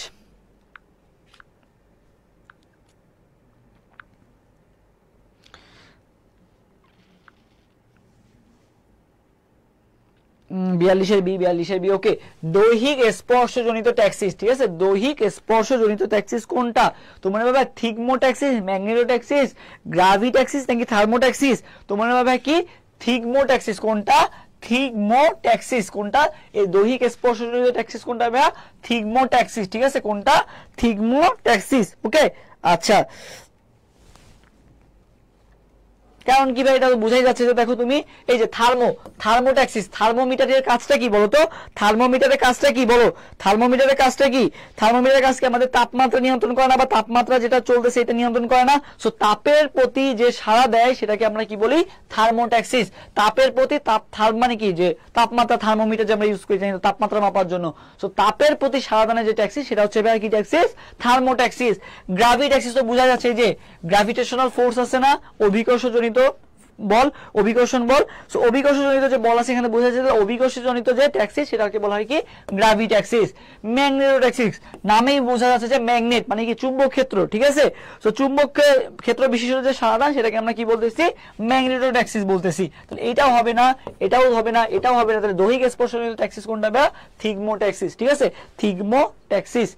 বিয়াল্লিশের বি। ওকে, দৈহিক স্পর্শজনিত ট্যাক্সিস, ঠিক আছে? দৈহিক স্পর্শজনিত ট্যাক্সিস কোনটা? তোমরা ভাবে থিগমোট্যাক্সিস, ম্যাগনেটোট্যাক্সিস, গ্রাভিট্যাক্সিস নাকি থার্মোট্যাক্সিস? তোমরা ভাবে কি থিগমোট্যাক্সিস কোনটা? থিগমোট্যাক্সিস কোনটা? এই দৈহিক স্পর্শজনিত ট্যাক্সিস কোনটা ভাইয়া? থিগমোট্যাক্সিস, ঠিক আছে? কোনটা? থিগমোট্যাক্সিস। ওকে, আচ্ছা কারণ কি ভাই? এটা তো বুঝাই যাচ্ছে যে দেখো তুমি এই যে থার্মোট্যাক্সিস, থার্মোমিটারের কাজটা কি বলো তো? থার্মোমিটারের কাজটা কি বলো? থার্মোমিটারের কাজটা কি? থার্মোমিটারের কাজ কি? আমাদের তাপমাত্রা নিয়ন্ত্রণ করে না, বা তাপমাত্রা যেটা চলতেছে এটা নিয়ন্ত্রণ করে না। সো তাপের প্রতি যে সাড়া দেয় সেটাকে আমরা কি বলি? থার্মোট্যাক্সিস। তাপের প্রতি তাপ মানে কি? যে তাপমাত্রা, থার্মোমিটার যে আমরা ইউজ করি তাপমাত্রা মাপার জন্য। সো তাপের প্রতি সাড়া দানের যে ট্যাক্সিস সেটা হচ্ছে ভাই কি ট্যাক্সিস? থার্মোট্যাক্সিস। গ্রাভিট্যাক্সিস তো বোঝা যাচ্ছে যে গ্র্যাভিটেশনাল ফোর্স আছে না, অভিকর্ষজনিত বল, অভিকর্ষণ বল। সো অভিকর্ষজনিত যে বল আছে এখানে বোঝা যাচ্ছে যে অভিকর্ষজনিত যে ট্যাক্সিস সেটাকে বলা হয় কি? গ্র্যাভিট্যাক্সিস। ম্যাগনেটোট্যাক্সিস নামেই বোঝা যাচ্ছে যে ম্যাগনেট মানে কি? চুম্বক ক্ষেত্র, ঠিক আছে? সো চুম্বক ক্ষেত্র বিশিষ্ট যে সাড়া সেটাকে আমরা কি বলতেছি? ম্যাগনেটোট্যাক্সিস বলতেছি। তাহলে এটাও হবে না, এটাও হবে না, এটাও হবে না। তাহলে দৈহিক স্পর্শজনিত ট্যাক্সিস কোনটা ভাই? থিগমোট্যাক্সিস, ঠিক আছে? থিগমোট্যাক্সিস।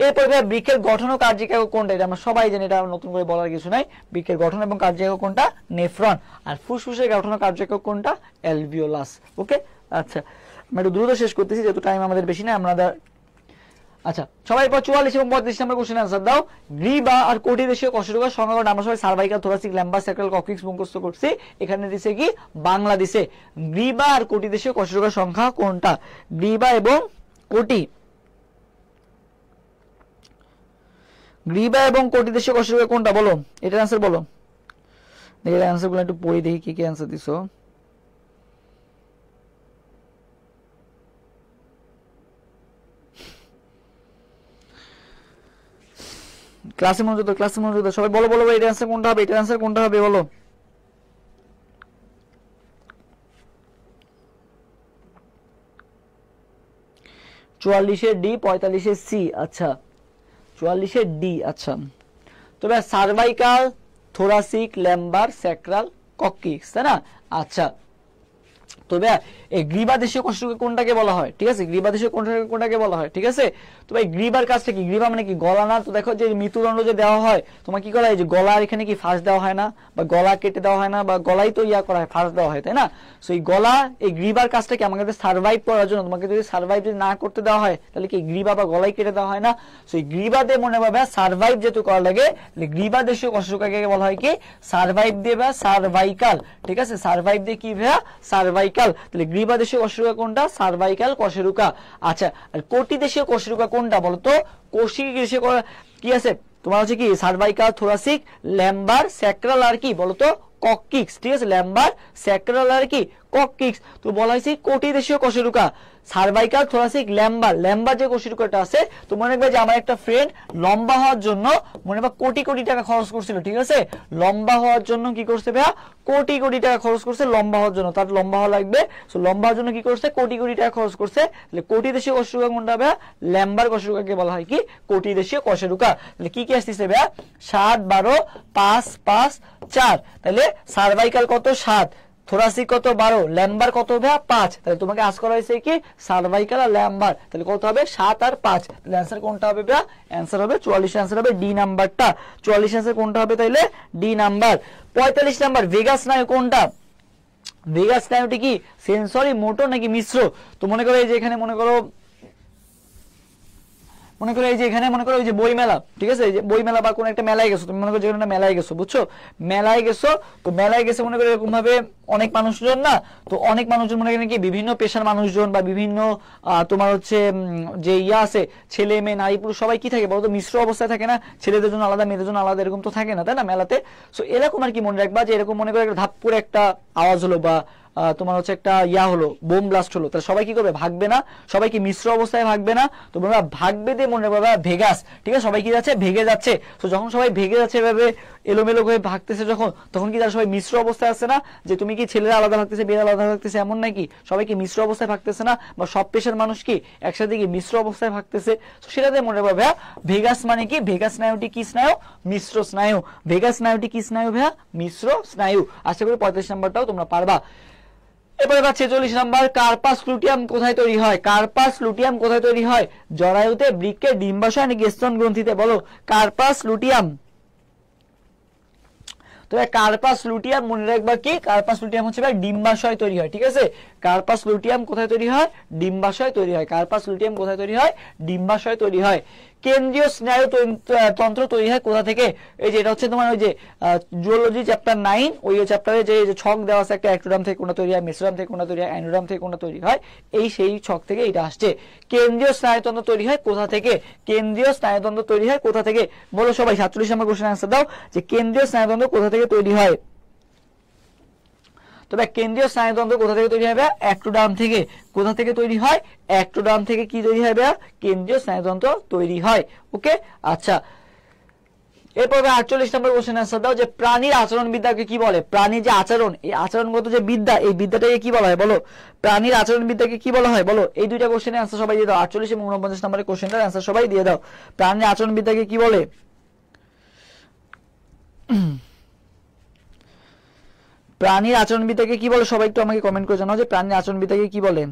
এরপর ভাই বৃক্ষের গঠন ও কার্যিক একক কোনটা? এটা আমরা সবাই জানি, এটা নতুন করে বলার কিছু নাই। বৃক্ষের গঠন এবং কার্য একক কোনটা? নেফ্রন। আর ফুসফুসের গঠন ও কার্য একক কোনটা? অ্যালভিওলাস। ওকে, আচ্ছা আমরা একটু দ্রুত শেষ করতেছি যেহেতু টাইম আমাদের বেশি না। আমরা আচ্ছা সবাই এরপর 44 এবং 35 নম্বর কোশ্চেন आंसर দাও। গ্রীবা আর কোটি দেশীয় কশেরুকার সংজ্ঞা আমরা সবাই সার্ভাইকাল, থোরাসিক, ল্যাম্বার, স্যাক্রাল, কক্সিক্স মুখস্থ করছি। এখানে দিছে কি? বাংলা দিছে। গ্রীবা আর কোটি দেশীয় কশেরুকার সংখ্যা কোনটা? গ্রীবা এবং কোটি, গ্রীবা এবং কোটি দেশীয় কশেরুকা কোনটা বলো? এটার आंसर বলো। দেখি आंसर গুলো একটু পড়ি দেখি কি কি आंसर দিছো। ক্লাসে মনোযোগ দাও, ক্লাসে মনোযোগ দাও সবাই। বলো বলো এটার অ্যান্সার কোনটা হবে, এটার অ্যান্সার কোনটা হবে বলো। চুয়াল্লিশের ডি, 45-এর সি। আচ্ছা 44-এর ডি। আচ্ছা তবে সার্ভাইকাল, থোরাসিক, ল্যাম্বার, স্যাক্রাল, কক্সিক্স, তাই না? আচ্ছা তবে এই গ্রীবাদেশীয় কোষরূপে কোনটাকে বলা হয়? ঠিক আছে, গ্রীবাদেশীয় কোনটাকে বলা হয়? ঠিক আছে, তো ভাই গ্রীবার কাজটা কি? গ্রীবা মানে কি? গলা না? তো দেখো যে মৃত্যুদণ্ড যে দেওয়া হয় তোমার কি করা হয়, যে গলার এখানে কি ফাঁস দেওয়া হয় না, বা গলা কেটে দেওয়া হয় না, বা গলাই তো ইয়া করা হয়, ফাঁস দেওয়া হয়, তাই না? সো এই গলা, এই গ্রীবার কাজটা কি? আমাকে সার্ভাইভ করার জন্য, তোমাকে যদি সার্ভাইভ যদি না করতে দেওয়া হয় তাহলে কি গ্রীবা বা গলাই কেটে দেওয়া হয় না? সো এই গ্রীবাদে মনে পাবে সার্ভাইভ যেহেতু করা লাগে, গ্রীবাদেশীয় কোষরূপকে বলা হয় কি? সার্ভাইভ দিয়ে বা সার্ভাইকাল। ঠিক আছে, সার্ভাইভ দিয়ে কি ভাইয়া? সার্ভাইকাল। তাহলে গ্রীবাদেশীয় কোষরূপা কোনটা? সার্ভাইকাল কোষরূপা। আচ্ছা আর কোটি দেশীয় কোষরূপা কোনটা বলতো? কোষী দেশীয় কি আছে তোমার হচ্ছে কি? সার্ভাইকাল, থোরাসিক, ল্যাম্বার, স্যাক্রাল আর কি বলতো? কক্সিক্স। ঠিক আছে, ল্যাম্বার, স্যাক্রাল আর কি? কক্সিক্স। তো বলা হয়েছে কোটি দেশীয় কোষরূপা, সার্ভাইকাল, থোরাসিক, ল্যাম্বার। ল্যাম্বার যে কোষরূপাটা আছে, তো মনে রাখবে যে আমার একটা ফ্রেন্ড লম্বা হওয়ার জন্য মনে রাখবে কোটি কোটি টাকা খরচ করছিল। ঠিক আছে, লম্বা হওয়ার জন্য কি করছে ভাইয়া? কোটি কোটি টাকা খরচ করছে লম্বা হওয়ার জন্য, তার লম্বা হওয়া লাগবে। সো লম্বা হওয়ার জন্য কি করছে? কোটি কোটি টাকা খরচ করছে। তাহলে কোটি দেশীয় কোষরূপা কোনটা ভাইয়া? ল্যাম্বার কোষরূপাকে বলা হয় কি? কোটি দেশীয় কোষরূপা। তাহলে কি কি আসতেছে ভাইয়া? 7, 12, 5, 5, 4। তাহলে সার্ভাইকাল কত? 7, থোরাসিক কত? 12, ল্যাম্বার কত ভাইয়া? 5। তাহলে তোমাকে আজ করা হয়েছে কি? সার্ভাইকাল আর ল্যাম্বার। তাহলে কত হবে? 7 আর 5। তাহলে অ্যান্সার কোনটা হবে ভাইয়া? অ্যান্সার হবে 44, অ্যান্সার হবে ডি নাম্বারটা। 44 অ্যান্সার কোনটা হবে তাইলে? D number. 45 নাম্বার ভেগাস স্নায়ু কোনটা? ভেগাস স্নায়ুটি কি সেন্সরি, মোটর নাকি মিশ্র? তো মনে করো এই যে এখানে মনে করো এই যে এখানে মনে করো ওই যে বই মেলা, ঠিক আছে, এই যে বই মেলা বা কোন একটা মেলায় গেছো তুমি, মনে করো যেখানে মেলায় গেছো, বুঝছো, মেলায় গেছো, তো মেলায় গেছে মনে করো এরকম ভাবে অনেক মানুষজন না, তো অনেক মানুষজন মনে করেন কি বিভিন্ন পেশার মানুষজন বা বিভিন্ন তোমার হচ্ছে যে ইয়া আছে ছেলে মেয়ে নারী পুরুষ সবাই কি থাকে বলতো? মিশ্র অবস্থায় থাকে না, ছেলেদের জন্য আলাদা মেয়েদের জন্য আলাদা, এরকম তো থাকে না, তাই না মেলাতে? সো এরকম আর কি মনে রাখবা যে এরকম মনে করো একটা ধাপ করে একটা আওয়াজ হলো বা তোমার হচ্ছে একটা ইয়া হলো, বোম ব্লাস্ট হলো, তাহলে সবাই কি করবে? ভাগবে না, সবাই কি মিশ্র অবস্থায় ভাগবে না? তো তোমরা ভাগবে দিয়ে মনে রাখবা ভেগাস। ঠিক আছে, সবাই কি যাচ্ছে? ভেগে যাচ্ছে। তো যখন সবাই ভেগে যাচ্ছে এভাবে এলোমেলো হয়ে ভাগতেছে যখন, তখন কি তারা সবাই মিশ্র অবস্থায় আছে না? যে তুমি কি ছেলেরা আলাদা ভাগতেছে, মেয়েরা আলাদা ভাগতেছে এমন নাকি? সবাই কি মিশ্র অবস্থায় ভাগতেছে না? বা সব পেশার মানুষ কি একসাথে কি মিশ্র অবস্থায় ভাগতেছে? তো সেটাতে মনে রাখবা ভাইয়া ভেগাস মানে কি? ভেগাস স্নায়ুটি কি স্নায়ু? মিশ্র স্নায়ু। ভেগাস স্নায়ুটি কি স্নায়ু ভাইয়া? মিশ্র স্নায়ু। আশা করি 45 নাম্বারটাও তোমরা পারবা। এবারে 46 নাম্বার, কার্পাস লুটিয়াম কোথায় তৈরি হয়? কার্পাস লুটিয়াম কোথায় তৈরি হয়? জরায়ুতে, বৃক্কে, ডিম্বাশয় নাকি স্তন গ্রন্থিতে? বলো কার্পাস লুটিয়াম। তবে কার্পাস লুটিয়াম মনে রাখবা কি? কার্পাস লুটিয়াম হচ্ছে ডিম্বাশয় তৈরি হয়। ঠিক আছে, কার্পাস লুটিয়াম কোথায় তৈরি হয়? ডিম্বাশয় তৈরি হয়। কার্পাস লুটিয়াম কোথায় তৈরি হয়? ডিম্বাশয় তৈরি হয়। কেন্দ্রীয় স্নায়ু তন্ত্র তৈরি হয় কোথা থেকে? এই যে এটা হচ্ছে তোমার ওই যে জুওলজি চ্যাপ্টার 9 ওই চ্যাপ্টারে যে ছক দেওয়া আছে একটা, অ্যাক্টোডাম থেকে কোনটা তৈরি হয়, মেসোডাম থেকে কোনটা তৈরি হয়, অ্যানোডাম থেকে কোনটা তৈরি হয়, এই সেই ছক থেকে এটা আসছে। কেন্দ্রীয় স্নায়ুতন্ত্র তৈরি হয় কোথা থেকে? কেন্দ্রীয় স্নায়ুতন্ত্র তৈরি হয় কোথা থেকে? বলো সবাই 47 নম্বর কোশ্চেন আনসার দাও যে কেন্দ্রীয় স্নায়ুতন্ত্র কোথা থেকে তৈরি হয়? তবে কেন্দ্রীয় স্নায়ুতন্ত্র কোথা থেকে তৈরি হবে? অ্যাক্টোডাম থেকে। কোথা থেকে তৈরি হয়? অ্যাক্টোডাম থেকে কি তৈরি হবে? কেন্দ্রীয় স্নায়ুতন্ত্র তৈরি হয়। ওকে, আচ্ছা এরপর 48 নম্বর কোশ্চেন আনসার দাও যে প্রাণীর আচরণ বিদ্যাকে কি বলে? প্রাণীর যে আচরণ, এই আচরণগত যে বিদ্যা, এই বিদ্যাটাকে কি বলা হয় বলো? প্রাণীর আচরণ বিদ্যাকে কি বলা হয় বলো? এই দুইটা কোশ্চেনের আনসার সবাই দিয়ে দাও। 48 এবং 49 নম্বরের কোশ্চেনটার আনসার সবাই দিয়ে দাও। প্রাণীর আচরণ বিদ্যাকে কি বলে? প্রাণীর আচরণবিদ্যাকে কি বলে? সবাই একটু আমাকে কমেন্ট করে জানাও যে প্রাণীর আচরণবিদ্যাকে কি বলে?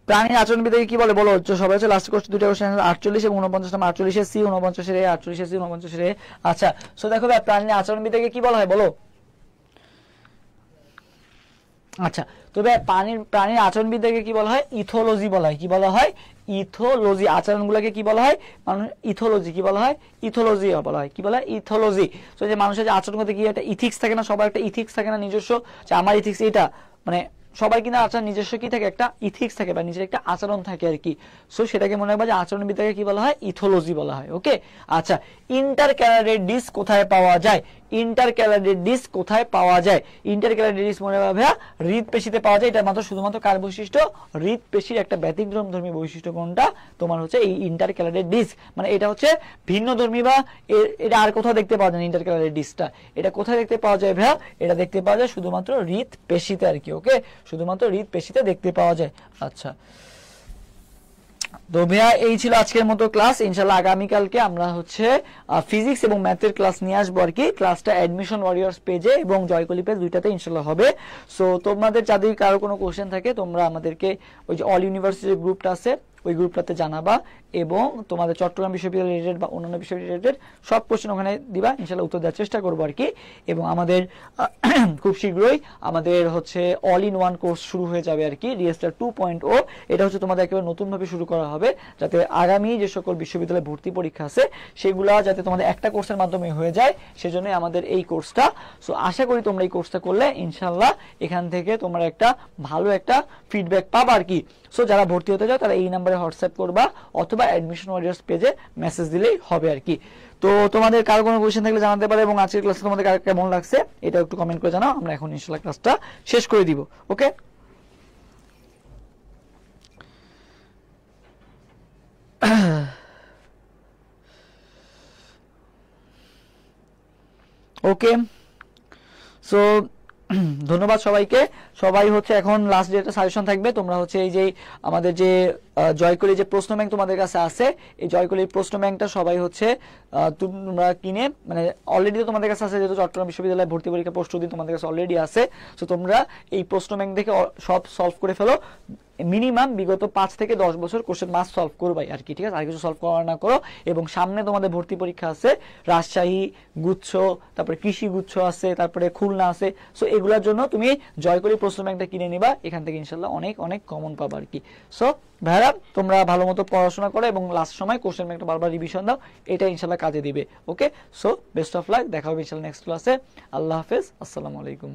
প্রাণীর আচরণবিদ্যাকে কি বলে বলো? সবাই হচ্ছে লাস্ট কোশ্চেন, দুটো কোশ্চেন 48 এবং 49 নম্বর, 48 সি, 49 এর 48 সি, 49 এর। আচ্ছা সো দেখো ভাই প্রাণীর আচরণবিদ্যাকে কি বলা হয় বলো? আচ্ছা তবে প্রাণীর আচরণবিদ্যাকে কি বলা হয়? ইথোলজি বলা হয়। কি বলা হয়? ইথোলজি। আচরণগুলোকে কি বলা হয়? ইথোলজি। কি বলা হয়? ইথোলজি বলা হয়। কি বলা হয়? ইথোলজি। তো যে মানুষের যে আচরণ করতে কি একটা ইথিক্স থাকে না, সবার একটা ইথিক্স থাকে না নিজস্ব, যে আমার ইথিক্স এটা, মানে সবাই কিনা আচার নিজস্ব কি থাকে, একটা ইথিক্স থাকে বা নিজের একটা আচরণ থাকে আর কি। সো সেটাকে মনে রাখবা যে আচরণবিদ্যাকে কি বলা হয়, ইথোলজি বলা হয়। ওকে, আচ্ছা, ইন্টারক্যালারের ডিস্ক কোথায় পাওয়া যায়? ইন্টারক্যালারের ডিস্ক কোথায় পাওয়া যায়? ইন্টারক্যালারের ডিস্ক মনে রাখবে হৃদপেশিতে পাওয়া যায়। এটা মাত্র শুধুমাত্র কার বৈশিষ্ট্য? হৃদপেশির একটা ব্যতিক্রমধর্মী বৈশিষ্ট্য। কোনটা? তোমার হচ্ছে এই ইন্টারক্যালারের ডিস্ক। মানে এটা হচ্ছে ভিন্নধর্মী বা এটা আর কোথাও দেখতে পাওয়া যায় না। ইন্টারক্যালারের ডিস্কটা এটা কোথায় দেখতে পাওয়া যায় ভাইয়া? এটা দেখতে পাওয়া যায় শুধুমাত্র হৃদপেশিতে আর কি। ওকে, শুধুমাত্র হৃদপেশিতে দেখতে পাওয়া যায়। আচ্ছা, তো ভাইয়া এই ছিল আজকের মতো ক্লাস। ইনশাল্লাহ আগামীকালকে আমরা হচ্ছে ফিজিক্স এবং ম্যাথের ক্লাস নিয়ে আসবো আর কি। ক্লাসটা অ্যাডমিশন ওয়ারিয়র্স পেজে এবং জয়কলি পেজ দুইটাতে ইনশাল্লাহ হবে। সো তোমাদের যাদের কারো কোনো কোশ্চেন থাকে তোমরা আমাদেরকে ওই যে অল ইউনিভার্সিটির গ্রুপটা আছে ওই গ্রুপটাতে জানাবা, এবং তোমাদের চট্টগ্রাম বিশ্ববিদ্যালয় রিলেটেড বা অন্যান্য বিশ্ববিদ্যালয় রিলেটেড সব কোশ্চেন ওখানে দিবা, ইনশাল্লাহ উত্তর দেওয়ার চেষ্টা করবো আর কি। এবং আমাদের খুব শীঘ্রই আমাদের হচ্ছে অল ইন ওয়ান কোর্স শুরু হয়ে যাবে আর কি, রিএস্টার 2.0। এটা হচ্ছে তোমাদের একেবারে নতুনভাবে শুরু করা হবে, যাতে আগামী যে সকল বিশ্ববিদ্যালয়ে ভর্তি পরীক্ষা আছে সেগুলা যাতে তোমাদের একটা কোর্সের মাধ্যমে হয়ে যায়, সেজন্যই আমাদের এই কোর্সটা। সো আশা করি তোমরা এই কোর্সটা করলে ইনশাল্লাহ এখান থেকে তোমরা একটা ভালো একটা ফিডব্যাক পাবা আর কি। সো যারা ভর্তি হতে চাও তারা এই নাম্বারে হোয়াটসঅ্যাপ করবা অথবা অ্যাডমিশন ওয়ারিয়র্স পেজে মেসেজ দিলেই হবে আর কি। তো তোমাদের কারো কোনো কোয়েশ্চেন থাকলে জানাতে পারে, এবং আজকের ক্লাসটা তোমাদের কেমন লাগছে এটা একটু কমেন্ট করে জানাও। আমরা এখন ইনশাআল্লাহ ক্লাসটা শেষ করে দিব। ওকে, ওকে। সো ধন্যবাদ সবাইকে। সবাই হচ্ছে এখন লাস্ট ডেটে সাজেশন থাকবে। তোমরা হচ্ছে এই যে আমাদের যে জয়কলি যে প্রশ্ন ব্যাংক তোমাদের কাছে আছে, এই জয়কলির প্রশ্ন ব্যাংকটা সবাই হচ্ছে তোমরা কিনে, মানে অলরেডি তো তোমাদের কাছে আছে, যেহেতু চট্টগ্রাম বিশ্ববিদ্যালয়ে ভর্তি পরীক্ষা প্রস্তুতি তোমাদের কাছে অলরেডি আছে। সো তোমরা এই প্রশ্ন ব্যাংক থেকে সব সলভ করে ফেলো। মিনিমাম বিগত 5 থেকে 10 বছর কোশ্চেন মাস্ট সলভ করবাই আর কি, ঠিক আছে? আর কিছু সলভ করা না করো। এবং সামনে তোমাদের ভর্তি পরীক্ষা আছে, রাজশাহী গুচ্ছ, তারপরে কৃষি গুচ্ছ আছে, তারপরে খুলনা আছে। সো এগুলোর জন্য তুমি জয়কলি প্রশ্ন ব্যাংকটা কিনে নিবা, এখান থেকে ইনশাল্লাহ অনেক অনেক কমন পাবা আর কি। সো ভাইরা তোমরা ভালো মতো পড়াশোনা করো এবং লাস্ট সময় কোশ্চেন ব্যাংকটা বারবার রিভিশন দাও, এটা ইনশাল্লাহ কাজে দিবে। ওকে, সো বেস্ট অফ লাক, দেখা হবে ইনশাল্লাহ নেক্সট ক্লাসে। আল্লাহ হাফেজ, আসসালামু আলাইকুম।